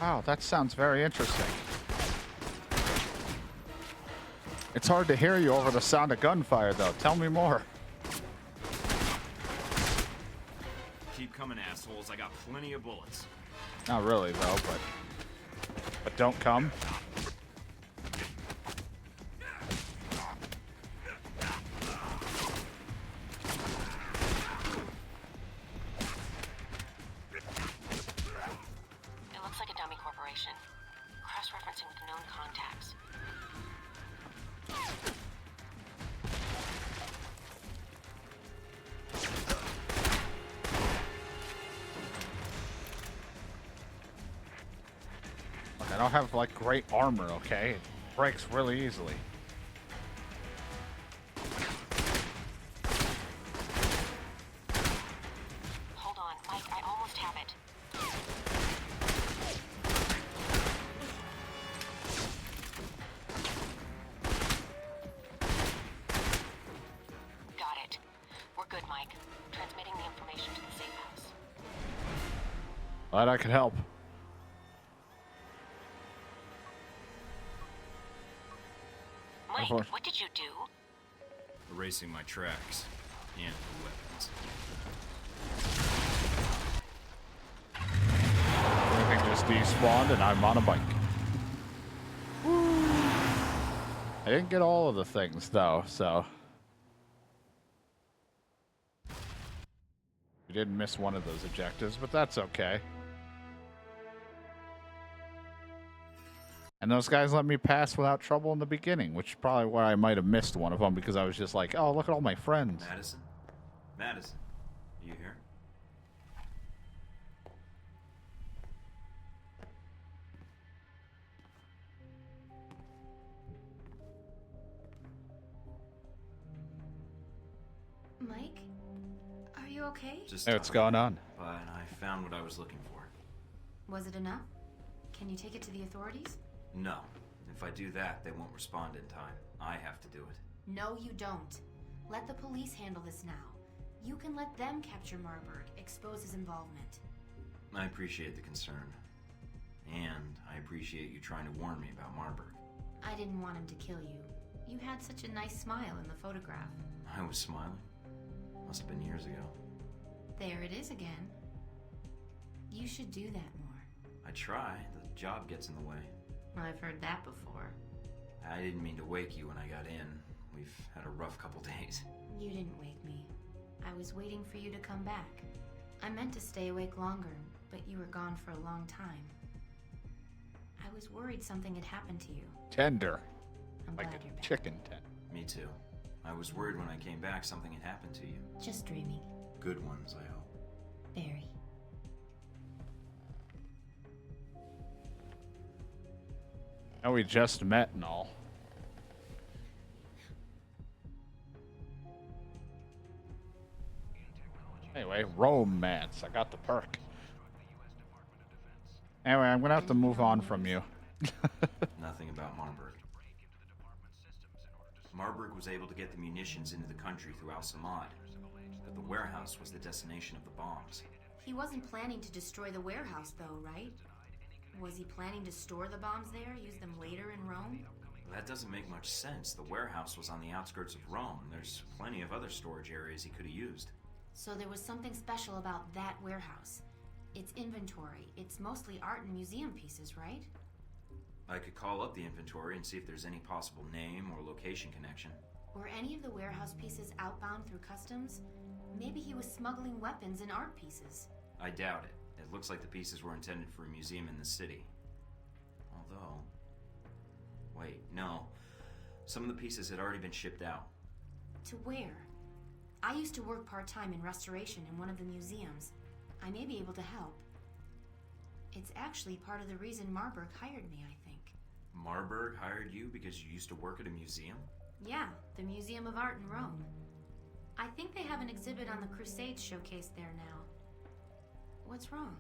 Wow, that sounds very interesting. It's hard to hear you over the sound of gunfire, though. Tell me more. Keep coming, assholes. I got plenty of bullets. Not really, though, but don't come. It looks like a dummy corporation. Cross-referencing with known contacts. Look, I don't have, like, great armor, okay? It breaks really easily. Hold on, Mike, I almost have it. Got it. We're good, Mike. Transmitting the information to the safe house. Glad I could help. Mike, course. what did you do? Erasing my tracks and the weapons. Everything just despawned and I'm on a bike. I didn't get all of the things, though, so... We did miss one of those objectives, but that's okay. And those guys let me pass without trouble in the beginning, which is probably why I might have missed one of them, because I was just like, oh, look at all my friends. Madison? Madison, you here? Mike? Are you okay? Just Hey, what's tired, going on? But I found what I was looking for. Was it enough? Can you take it to the authorities? No. If I do that, they won't respond in time. I have to do it. No, you don't. Let the police handle this now. You can let them capture Marburg, expose his involvement. I appreciate the concern. And I appreciate you trying to warn me about Marburg. I didn't want him to kill you. You had such a nice smile in the photograph. I was smiling. Must have been years ago. There it is again. You should do that more. I try. The job gets in the way. I've heard that before. I didn't mean to wake you when I got in. We've had a rough couple days. You didn't wake me. I was waiting for you to come back. I meant to stay awake longer, but you were gone for a long time. I was worried something had happened to you. Tender. I'm Like glad a you're back. chicken tender. Me too. I was worried when I came back something had happened to you. Just dreaming. Good ones, I hope. Very. Now we just met and all. Anyway, romance. I got the perk. Anyway, I'm gonna have to move on from you. Nothing about Marburg. Marburg was able to get the munitions into the country through Al-Samad, but the warehouse was the destination of the bombs. He wasn't planning to destroy the warehouse, though, right? Was he planning to store the bombs there, use them later in Rome? That doesn't make much sense. The warehouse was on the outskirts of Rome. There's plenty of other storage areas he could have used. So there was something special about that warehouse. Its inventory. It's mostly art and museum pieces, right? I could call up the inventory and see if there's any possible name or location connection. Were any of the warehouse pieces outbound through customs? Maybe he was smuggling weapons and art pieces. I doubt it. It looks like the pieces were intended for a museum in the city. Although... Wait, no. Some of the pieces had already been shipped out. To where? I used to work part-time in restoration in one of the museums. I may be able to help. It's actually part of the reason Marburg hired me, I think. Marburg hired you because you used to work at a museum? Yeah, the Museum of Art in Rome. I think they have an exhibit on the Crusades showcase there now. What's wrong?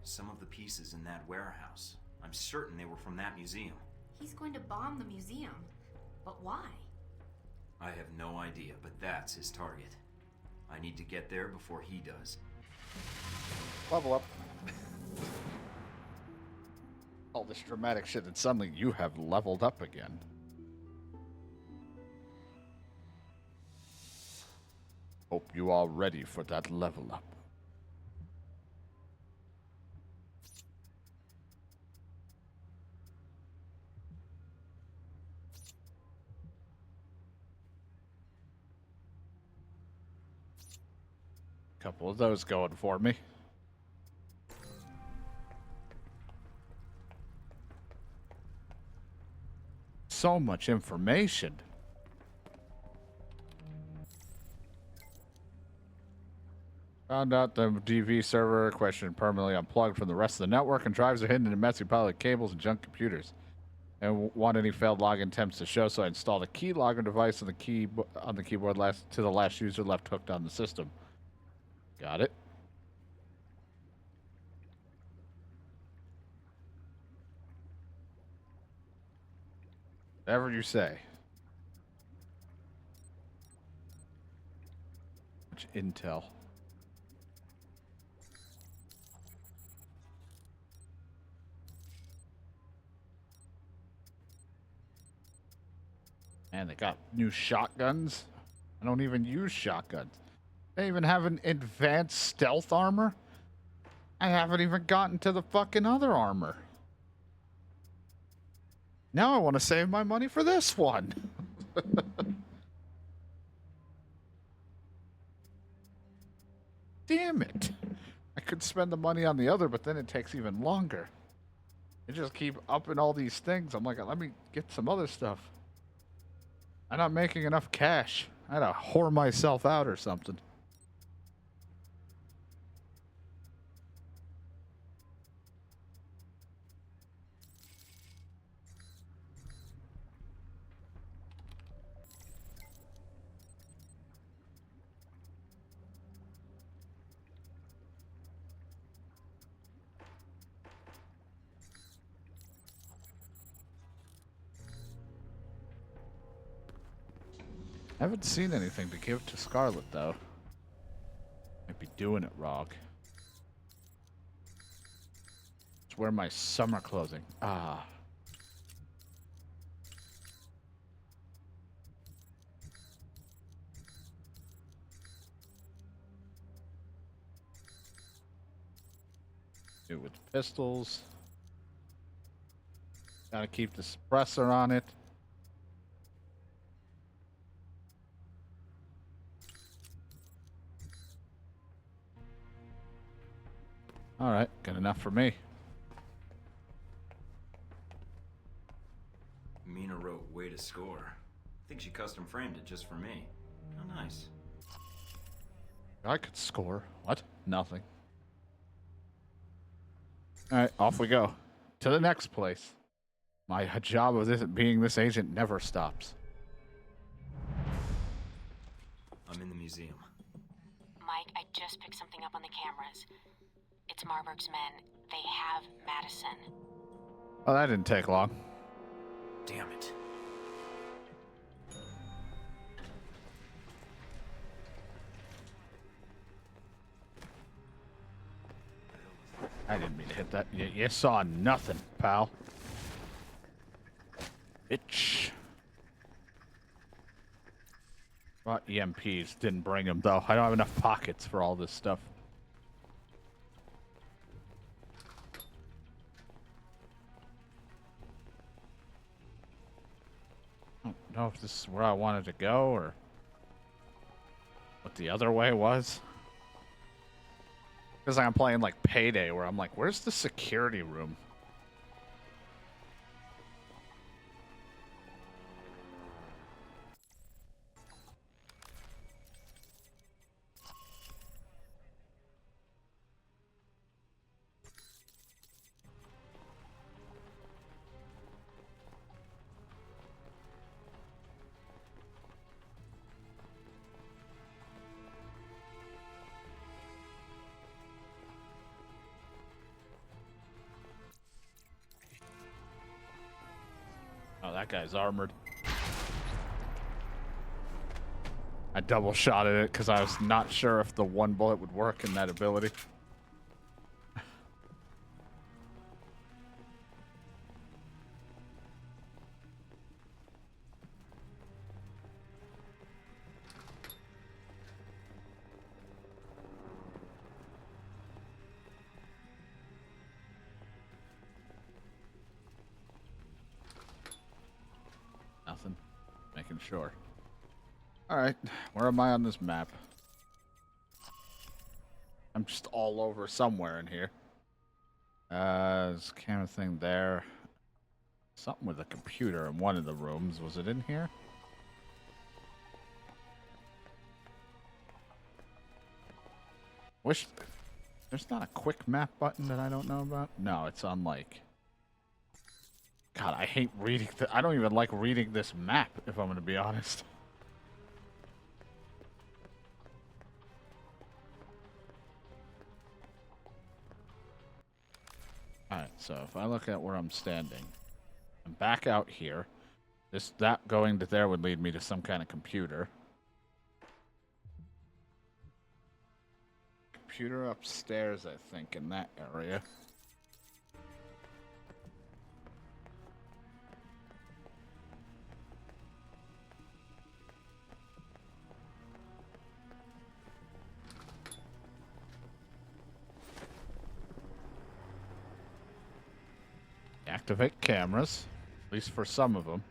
Some of the pieces in that warehouse. I'm certain they were from that museum. He's going to bomb the museum. But why? I have no idea, but that's his target. I need to get there before he does. Level up. All this dramatic shit, and suddenly you have leveled up again. Hope you are ready for that level up. Couple of those going for me. So much information. Found out the DV server question permanently unplugged from the rest of the network, and drives are hidden in a messy pile of cables and junk computers. And want any failed login attempts to show, so I installed a keylogger device on the keyboard to the last user left hooked on the system. Got it. Whatever you say. Much intel. Man, they got new shotguns. I don't even use shotguns. They even have an advanced stealth armor. I haven't even gotten to the fucking other armor. Now I want to save my money for this one. Damn it. I could spend the money on the other, but then it takes even longer. They just keep upping all these things. I'm like, let me get some other stuff. I'm not making enough cash. I had to whore myself out or something. I haven't seen anything to give to Scarlet, though. Might be doing it wrong. It's where my summer clothing. Ah. Do it with pistols. Gotta keep the suppressor on it. All right, good enough for me. Mina wrote way to score. I think she custom framed it just for me. How nice. I could score. What? Nothing. All right, off we go. To the next place. My job of being this agent never stops. I'm in the museum. Mike, I just picked something up on the cameras. It's Marburg's men. They have Madison. Oh, that didn't take long. Damn it. I didn't mean to hit that. You saw nothing, pal. Bitch. Brought EMPs. Didn't bring them, though. I don't have enough pockets for all this stuff. I don't know if this is where I wanted to go or what the other way was. Because I'm playing like Payday where I'm like, where's the security room? Oh, that guy's armored. I double shotted it because I was not sure if the one bullet would work in that ability. wasn't sure. Alright, where am I on this map? I'm just all over somewhere in here. There's a camera thing there. Something with a computer in one of the rooms. Was it in here? Wish there's not a quick map button that I don't know about. No, it's on like. God, I hate reading. I don't even like reading this map, if I'm going to be honest. Alright, so if I look at where I'm standing, I'm back out here. That going to there would lead me to some kind of computer. Computer upstairs, I think, in that area. Activate cameras, at least for some of them.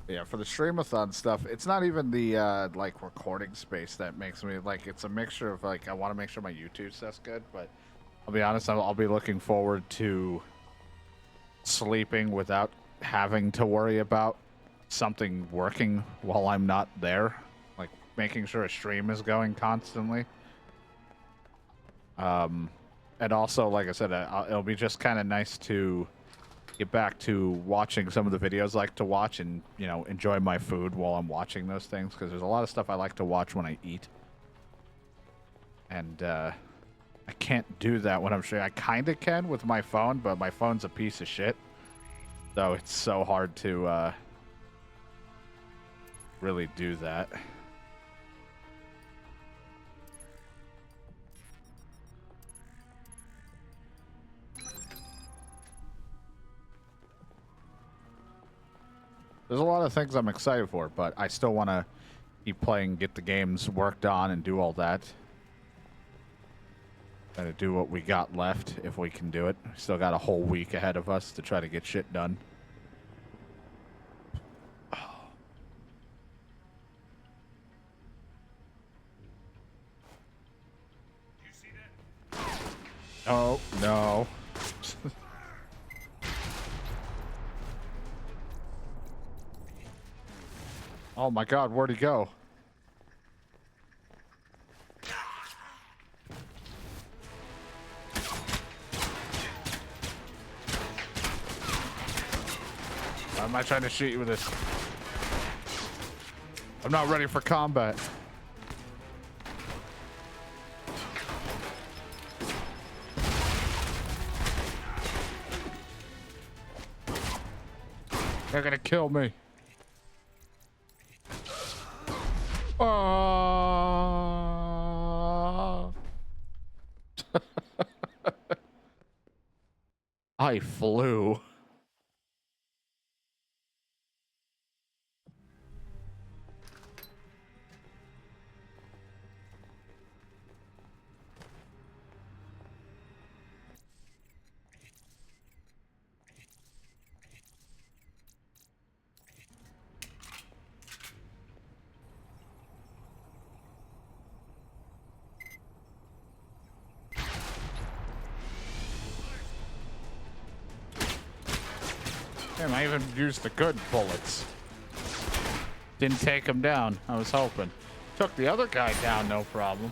Yeah, for the streamathon stuff, it's not even the like recording space that makes me like. It's a mixture of like I want to make sure my YouTube stuff's good, but I'll be honest, I'll be looking forward to sleeping without having to worry about something working while I'm not there, like making sure a stream is going constantly. And also, like I said, it'll be just kind of nice to get back to watching some of the videos I like to watch and, you know, enjoy my food while I'm watching those things, because there's a lot of stuff I like to watch when I eat. And I can't do that when I'm streaming. I kind of can with my phone, but my phone's a piece of shit. So it's so hard to really do that. There's a lot of things I'm excited for, but I still want to keep playing, get the games worked on, and do all that. Gotta do what we got left, if we can do it. Still got a whole week ahead of us to try to get shit done. Oh, no. Oh my god, where'd he go? Why am I trying to shoot you with this? I'm not ready for combat. They're gonna kill me. I flew. Damn, I even used the good bullets. Didn't take him down. I was hoping. Took the other guy down, no problem.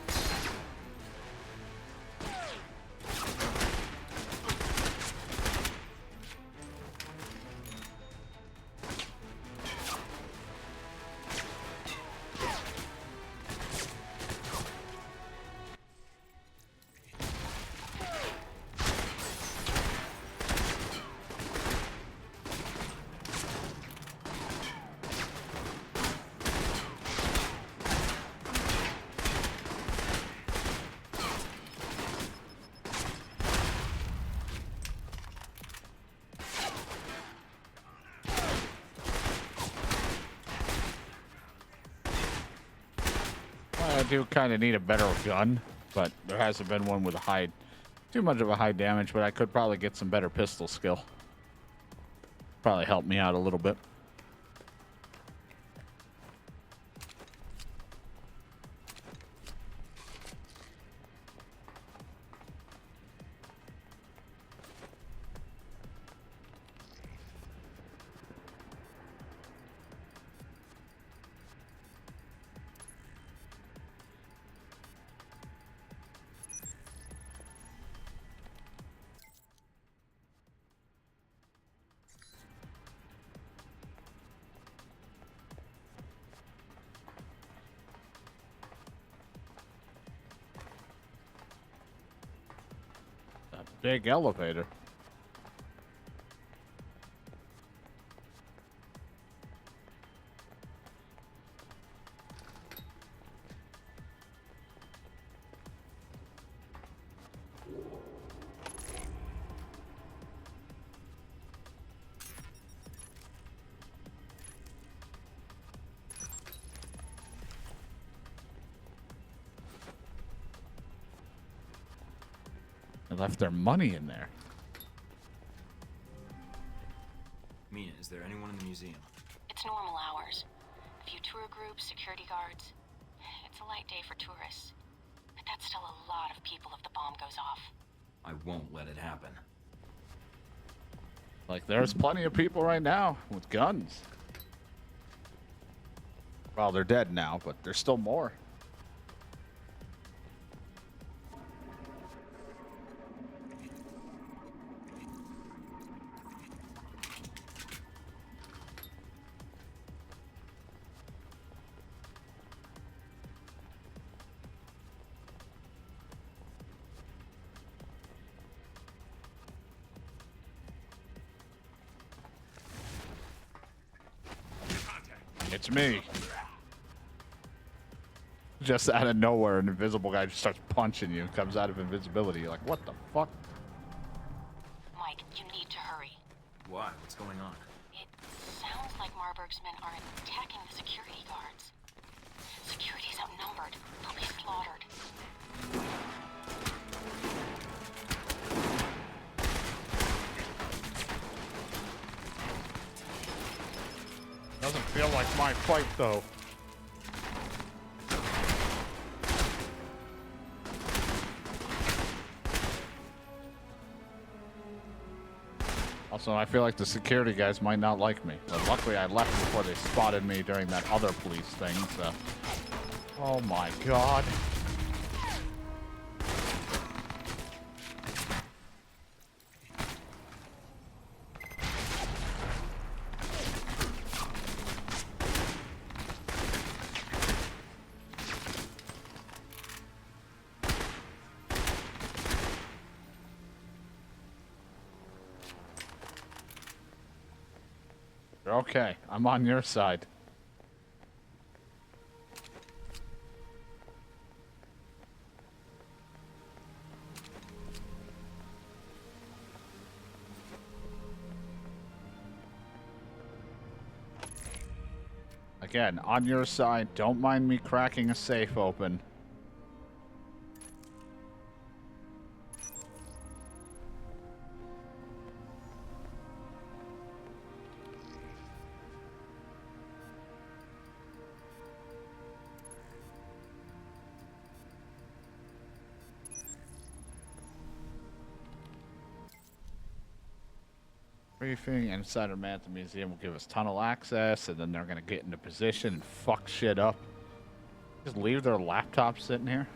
I do kind of need a better gun, but there hasn't been one with a high, too much of a high damage, but I could probably get some better pistol skill. Probably help me out a little bit. Big elevator. They left their money in there. Mina, is there anyone in the museum? It's normal hours. A few tour groups, security guards. It's a light day for tourists. But that's still a lot of people if the bomb goes off. I won't let it happen. Like, there's plenty of people right now with guns. Well, they're dead now, but there's still more. It's me. Just out of nowhere, an invisible guy just starts punching you. Comes out of invisibility. You're like, what the fuck? Mike, you need to hurry. Why? What's going on? It sounds like Marburg's men are attacking the security guards. Security's outnumbered. They'll be slaughtered. Doesn't feel like my fight, though. Also, I feel like the security guys might not like me. But luckily, I left before they spotted me during that other police thing, so... Oh my god. Okay, I'm on your side. Again, on your side. Don't mind me cracking a safe open. Briefing. Insider man at the museum will give us tunnel access, and then they're gonna get into position and fuck shit up. Just leave their laptops sitting here.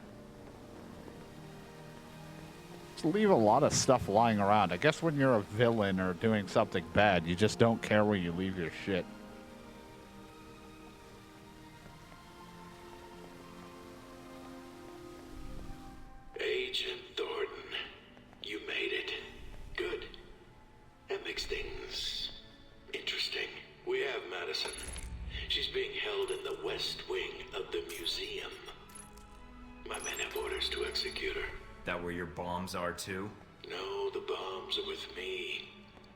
Just leave a lot of stuff lying around. I guess when you're a villain or doing something bad, you just don't care where you leave your shit. Agent Thornton, you made it. Good. That makes things interesting. We have Madison. She's being held in the west wing of the museum. My men have orders to execute her. That where your bombs are too? No, the bombs are with me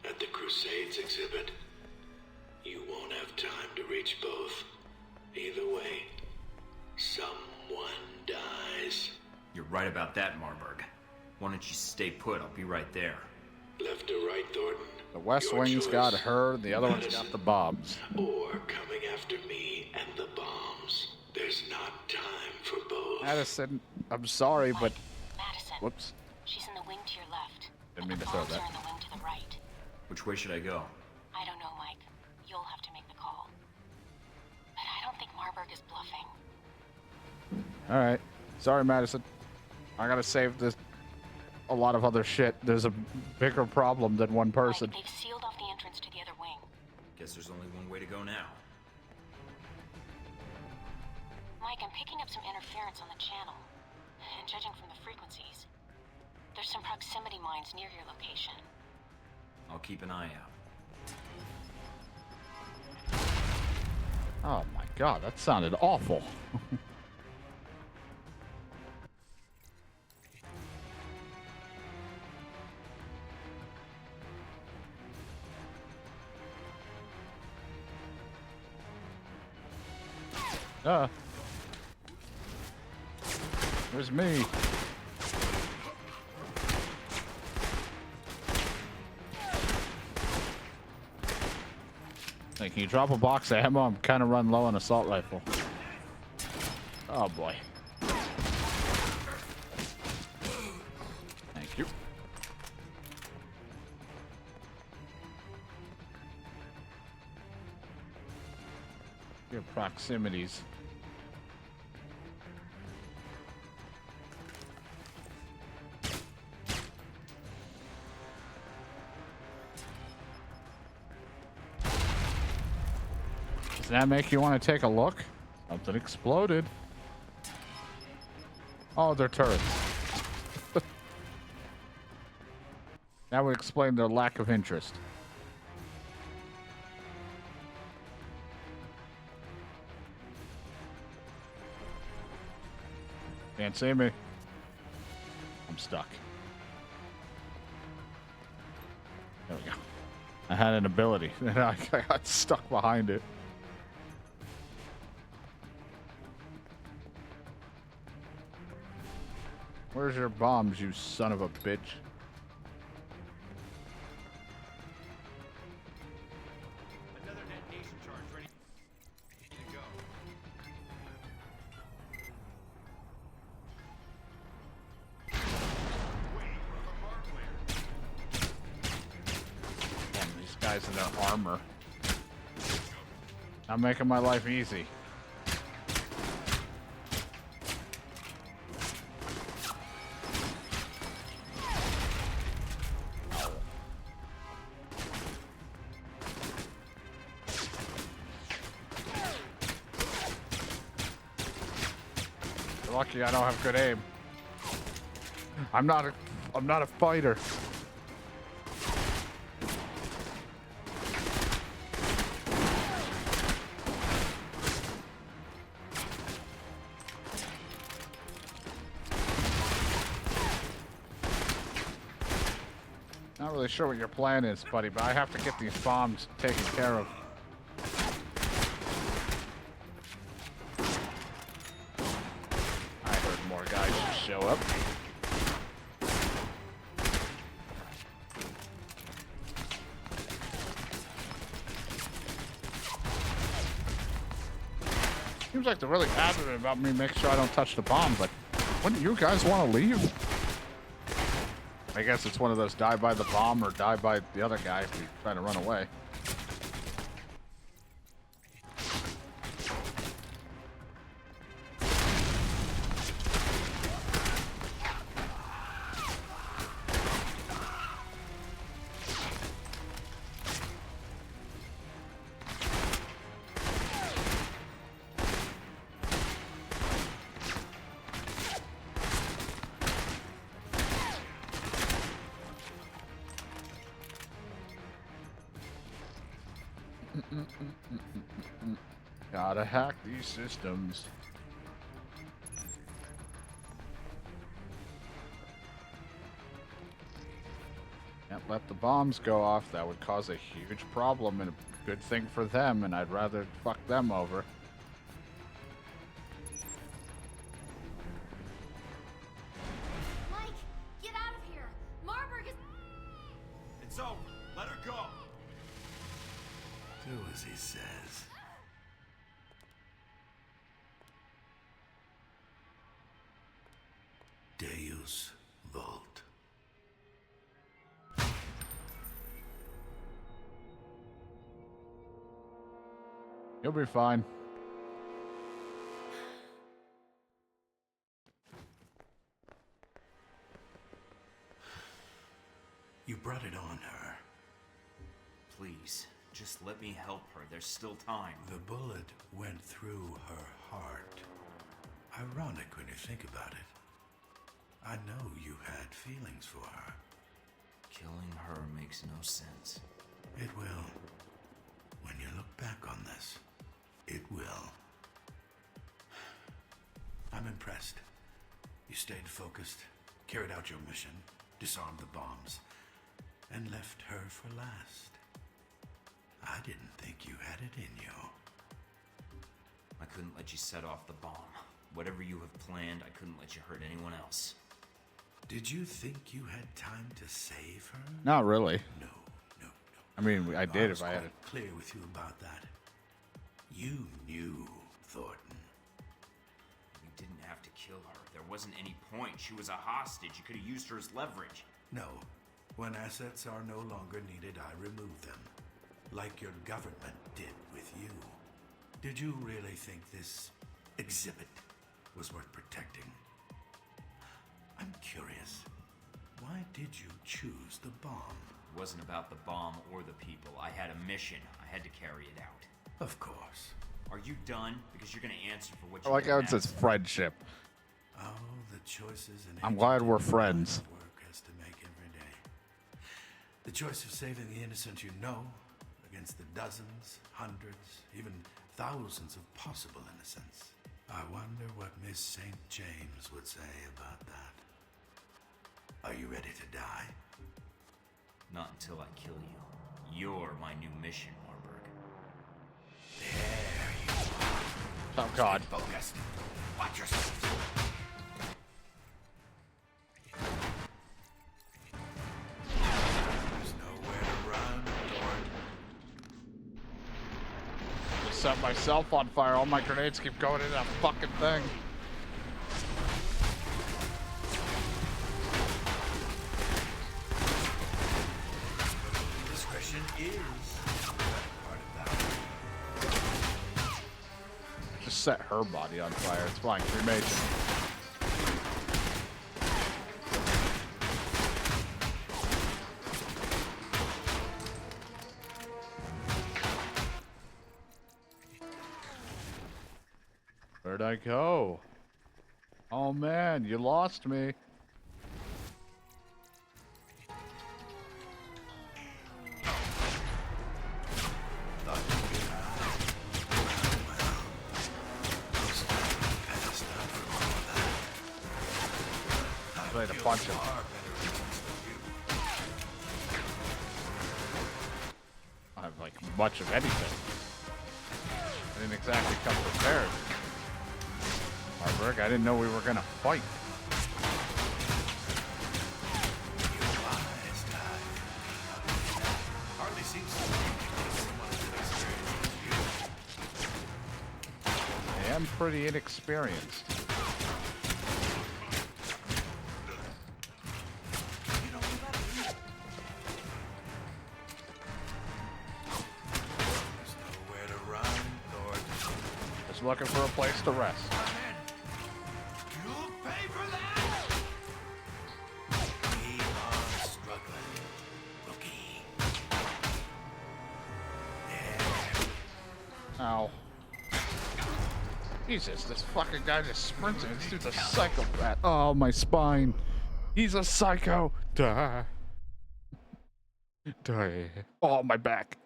at the Crusades exhibit. You won't have time to reach both. Either way, someone One dies. You're right about that, Marburg. Why don't you stay put? I'll be right there. Left or right, Thornton? The West Your Wing's choice. got her, the other one's got Madison. the bombs. Or coming after me and the bombs. There's not time for both. Madison, I'm sorry, but... Madison. Whoops. She's in the wing to your left. Didn't but mean the to throw bombs that. are in the wing to the right. Which way should I go? I don't know, Mike. You'll have to make the call. But I don't think Marburg is bluffing. Alright. Sorry, Madison. I gotta save this... a lot of other shit. There's a bigger problem than one person. Mike, they've sealed off the entrance to the other wing. Guess there's only one way to go now. Mike, I'm picking up some interference on the channel. And judging from the frequencies, there's some proximity mines near your location. I'll keep an eye out. Oh my god, that sounded awful. There's me. Hey, can you drop a box of ammo? I'm kind of running low on assault rifle. Oh boy. Thank you. Your proximities. Does that make you want to take a look? Something exploded. Oh, they're turrets. That would explain their lack of interest. Can't see me. I'm stuck. There we go. I had an ability, and I got stuck behind it. Where's your bombs, you son of a bitch? Another detonation charge ready to go. Damn, these guys in their armor. I'm making my life easy. Lucky I don't have good aim. I'm not a fighter. Not really sure what your plan is, buddy, but I have to get these bombs taken care of. More guys just show up. Seems like they're really adamant about me making sure I don't touch the bomb, but wouldn't you guys want to leave? I guess it's one of those die by the bomb or die by the other guy if you're trying to run away. Gotta hack these systems. Can't let the bombs go off. That would cause a huge problem and a good thing for them, and I'd rather fuck them over. as he says. Deus Vult. You'll be fine. You brought it on her. Please, just let me help her. There's still time. The bullet went through her heart. Ironic when you think about it. I know you had feelings for her. Killing her makes no sense. It will. When you look back on this, it will. I'm impressed. You stayed focused, carried out your mission, disarmed the bombs, and left her for last. I didn't think you had it in you. I couldn't let you set off the bomb. Whatever you have planned, I couldn't let you hurt anyone else. Did you think you had time to save her? Not really. No. I mean, I did was if I had quite it. clear with you about that. You knew Thornton. You didn't have to kill her. There wasn't any point. She was a hostage. You could have used her as leverage. No. When assets are no longer needed, I remove them. Like your government did with you. Did you really think this exhibit was worth protecting? I'm curious. Why did you choose the bomb? It wasn't about the bomb or the people. I had a mission. I had to carry it out. Of course. Are you done? Because you're going to answer for what you I like did how it now. says friendship. Oh, the choices and I'm glad we're friends. work has to make every day. The choice of saving the innocent you know against the dozens, hundreds, even thousands of possible innocents. I wonder what Miss St. James would say about that. Are you ready to die? Not until I kill you. You're my new mission, Marburg. There you are. Oh, God. Stay focused. Watch yourself. There's nowhere to run, Lord. Just set myself on fire. All my grenades keep going in that fucking thing. Discretion is part of that. Just set her body on fire. It's fine. Cremation. Where'd I go? Oh man, you lost me. Ready to punch him. I have like much of anything. I didn't exactly come prepared. Marburg, I didn't know we were gonna fight. Hardly seems someone as inexperienced as you. I am pretty inexperienced. There's nowhere to run, Lord. Just looking for a place to rest. You'll pay for that! Keep on struggling, rookie. Ow. Jesus, this fucking guy just sprinting. This dude's a psychopath. Oh, my spine. He's a psycho. Die. Die. Oh, my back.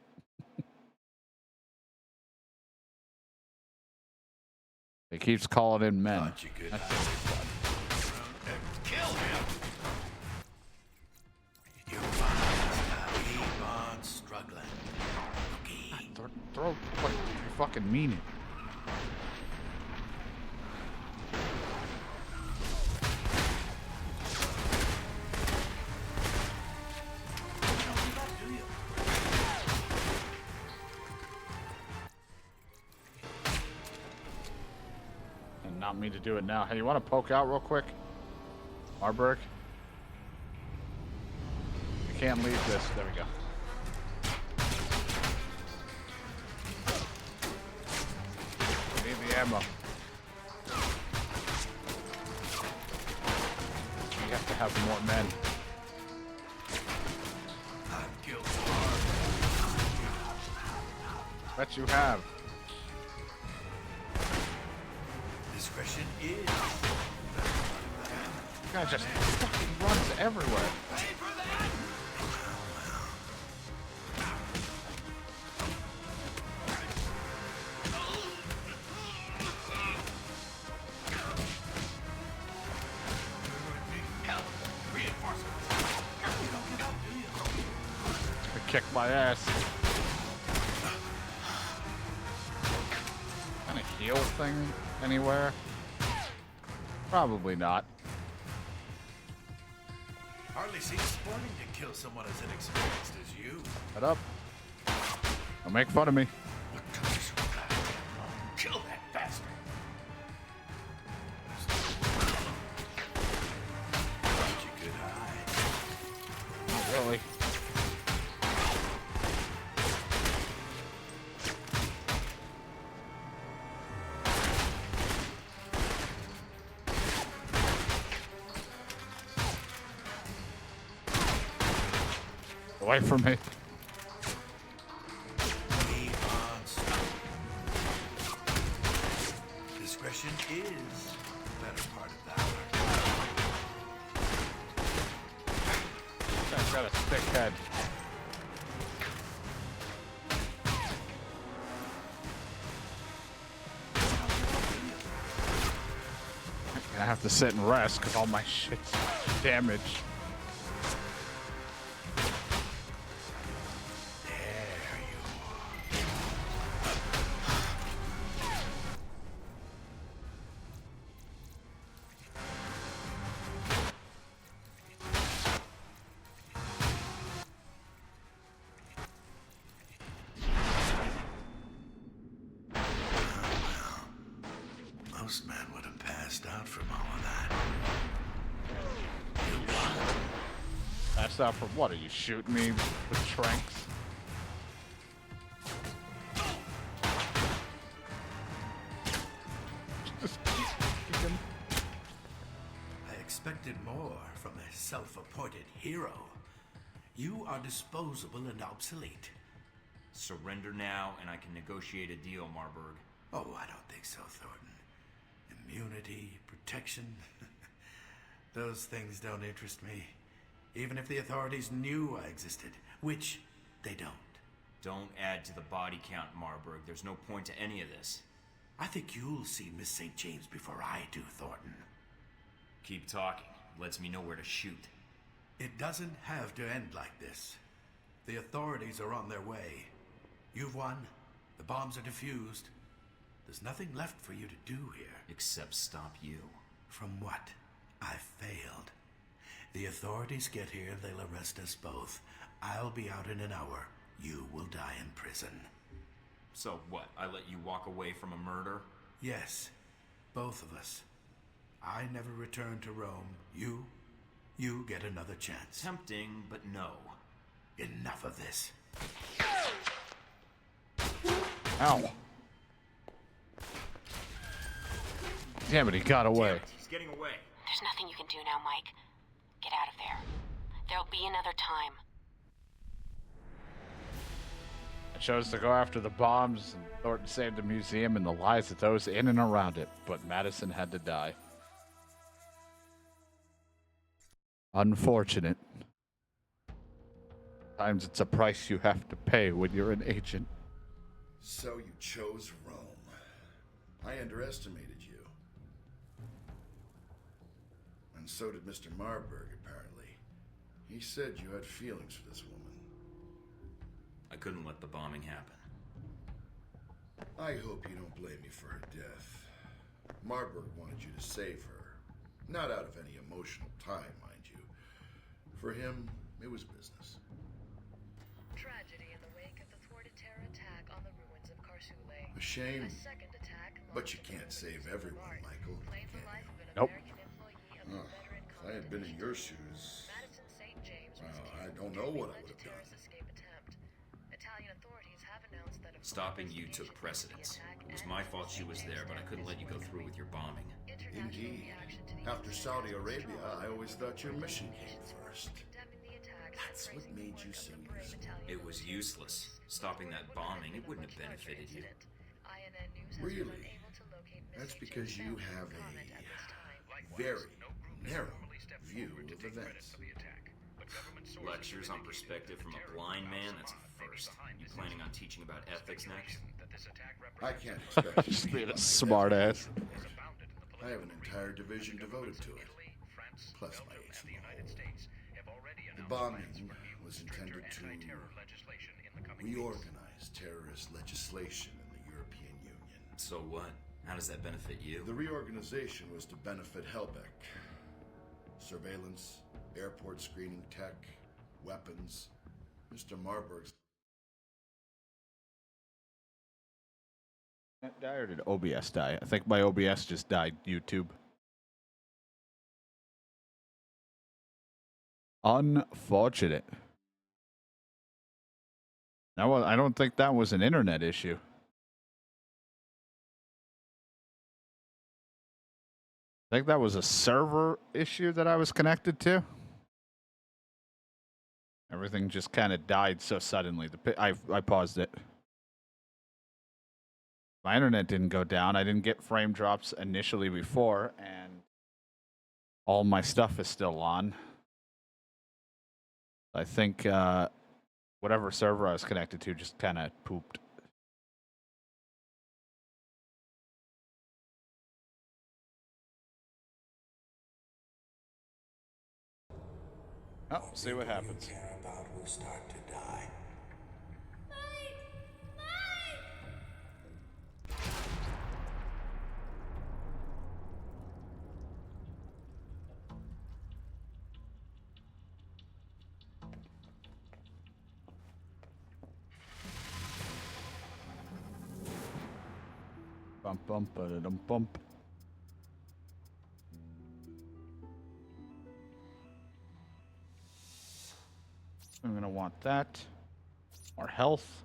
He keeps calling in men. Thought you could That's hide it. Kill him! You must keep on struggling, rookie. Throw what you fucking mean it. not mean to do it now. Hey, you want to poke out real quick? Marburg? You can't leave this. There we go. Need the ammo. We have to have more men. I've killed Bet you have. Discretion is. This guy just fucking runs everywhere. Kick my ass. Kind of heal thing anywhere? Probably not. Hardly seems sporting to kill someone as inexperienced as you. Shut up. Don't make fun of me. Kill that bastard. Thought you could hide. Not really. Away from me. Discretion is the better part of valor. Guy's got a thick head. I have to sit and rest because all my shit's damaged. Most men would have passed out from all of that. Passed out from what? Are you shooting me with tranks? I expected more from a self-appointed hero. You are disposable and obsolete. Surrender now, and I can negotiate a deal, Marburg. Oh, I don't think so, Thornton. Immunity, protection, those things don't interest me. Even if the authorities knew I existed, which they don't. Don't add to the body count, Marburg. There's no point to any of this. I think you'll see Miss St. James before I do, Thornton. Keep talking. Lets me know where to shoot. It doesn't have to end like this. The authorities are on their way. You've won. The bombs are defused. There's nothing left for you to do here. Except stop you. From what? I failed. The authorities get here, they'll arrest us both. I'll be out in an hour. You will die in prison. So what? I let you walk away from a murder? Yes, both of us. I never return to Rome. You get another chance. Tempting, but no. Enough of this. Ow. Damn it, he got away. He's getting away. There's nothing you can do now, Mike. Get out of there. There'll be another time. I chose to go after the bombs, and Thornton saved the museum and the lives of those in and around it, but Madison had to die. Unfortunate. Sometimes it's a price you have to pay when you're an agent. So you chose Rome. I underestimated you. And so did Mr. Marburg, apparently. He said you had feelings for this woman. I couldn't let the bombing happen. I hope you don't blame me for her death. Marburg wanted you to save her. Not out of any emotional tie, mind you. For him, it was business. Tragedy in the wake of the thwarted terror attack on the ruins of Karsule. A shame. A second attack But you can't save everyone, Michael. Can you? Nope. Huh. If I had been in your shoes, well, I don't know what I would have done. Stopping you took precedence. It was my fault she was there, but I couldn't let you go through with your bombing. Indeed. After Saudi Arabia, I always thought your mission came first. That's what made you so useful. It was useless. Stopping that bombing, it wouldn't have benefited you. Really? That's because you have a very narrow view of events. Lectures on perspective from a blind man, that's a first. You planning on teaching about ethics next? I can't expect you Just to being keep a up smart with ass. everything. I have an entire division devoted to it. Plus my ace in the hole. The bombing was intended to reorganize terrorist legislation in the European Union. So what? How does that benefit you? The reorganization was to benefit Helbeck. Surveillance, airport screening tech, weapons. Mr. Marburg's. That die or did OBS die? I think my OBS just died. YouTube. Unfortunate. No, I don't think that was an internet issue. I think that was a server issue that I was connected to. Everything just kind of died so suddenly. I paused it. My internet didn't go down. I didn't get frame drops initially before, and all my stuff is still on. I think whatever server I was connected to just kind of pooped. Oh, see what happens. Care about will start to die. Bump, bump, ba-da-dum, bump. I'm gonna want that. More health.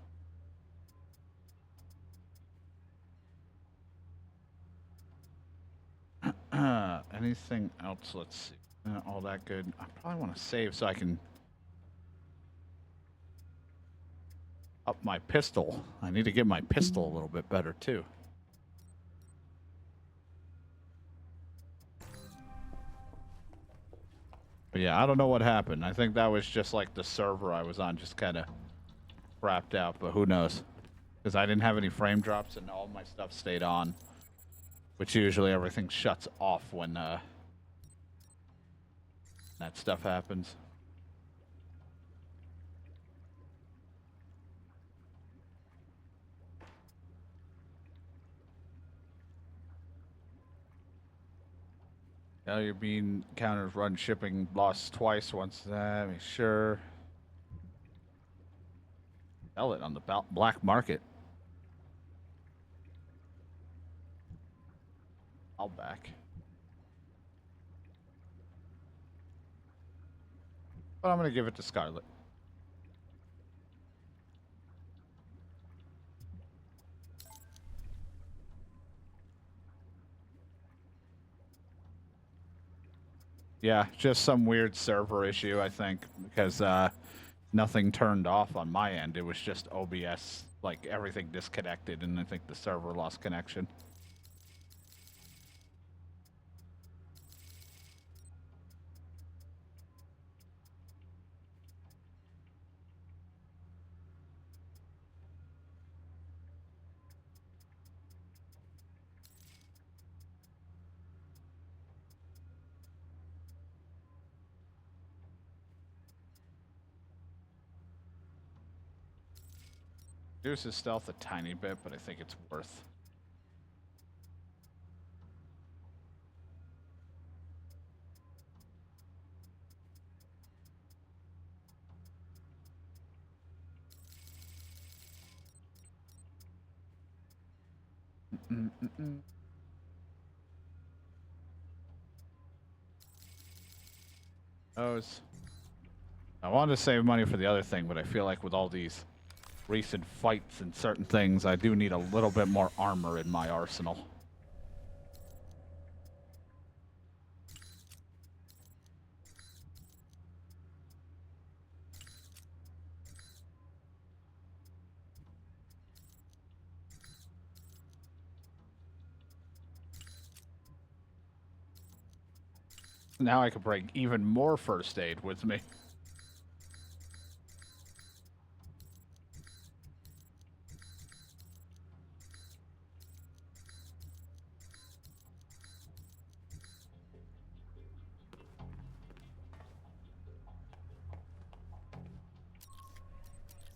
Anything else? Let's see. All that good. I probably want to save so I can up my pistol. I need to get my pistol a little bit better too. But yeah, I don't know what happened. I think that was just like the server I was on just kind of crapped out, but who knows? Because I didn't have any frame drops and all my stuff stayed on, which usually everything shuts off when that stuff happens. Now you're being counters run shipping lost twice. Once that, make sure. Sell it on the black market. I'll back. But I'm going to give it to Scarlet. Yeah, just some weird server issue, I think, because nothing turned off on my end. It was just OBS, like everything disconnected, and I think the server lost connection. Reduces stealth a tiny bit, but I think it's worth. Those. I wanted to save money for the other thing, but I feel like with all these recent fights and certain things, I do need a little bit more armor in my arsenal. Now I can bring even more first aid with me.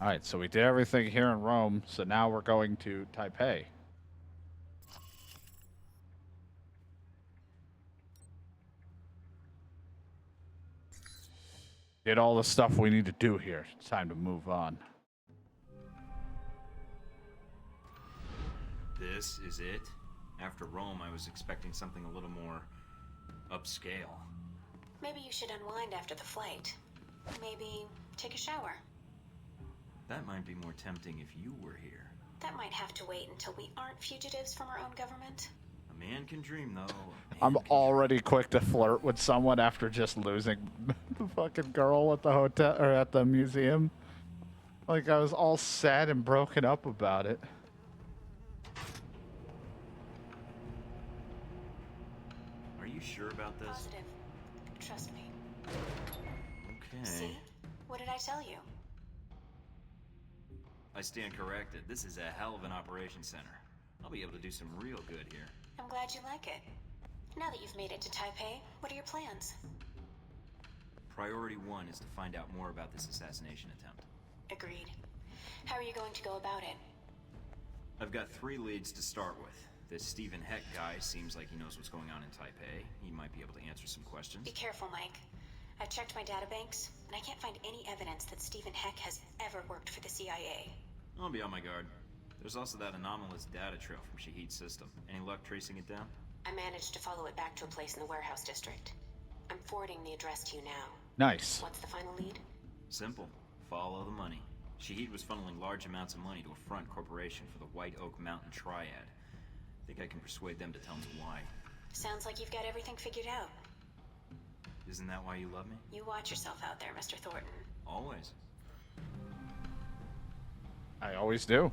Alright, so we did everything here in Rome, so now we're going to Taipei. Did all the stuff we need to do here. It's time to move on. This is it? After Rome, I was expecting something a little more upscale. Maybe you should unwind after the flight. Maybe take a shower. That might be more tempting if you were here. That might have to wait until we aren't fugitives from our own government. A man can dream, though. I'm already quick to flirt with someone after just losing the fucking girl at the hotel or at the museum. Like, I was all sad and broken up about it. Are you sure about this? Positive. Trust me. Okay. See? What did I tell you? I stand corrected. This is a hell of an operation center. I'll be able to do some real good here. I'm glad you like it. Now that you've made it to Taipei, what are your plans? Priority 1 is to find out more about this assassination attempt. Agreed. How are you going to go about it? I've got 3 leads to start with. This Stephen Heck guy seems like he knows what's going on in Taipei. He might be able to answer some questions. Be careful, Mike. I've checked my databanks, and I can't find any evidence that Stephen Heck has ever worked for the CIA. I'll be on my guard. There's also that anomalous data trail from Shahid's system. Any luck tracing it down? I managed to follow it back to a place in the warehouse district. I'm forwarding the address to you now. Nice. What's the final lead? Simple. Follow the money. Shahid was funneling large amounts of money to a front corporation for the White Oak Mountain Triad. I think I can persuade them to tell me why. Sounds like you've got everything figured out. Isn't that why you love me? You watch yourself out there, Mr. Thornton. Always. I always do.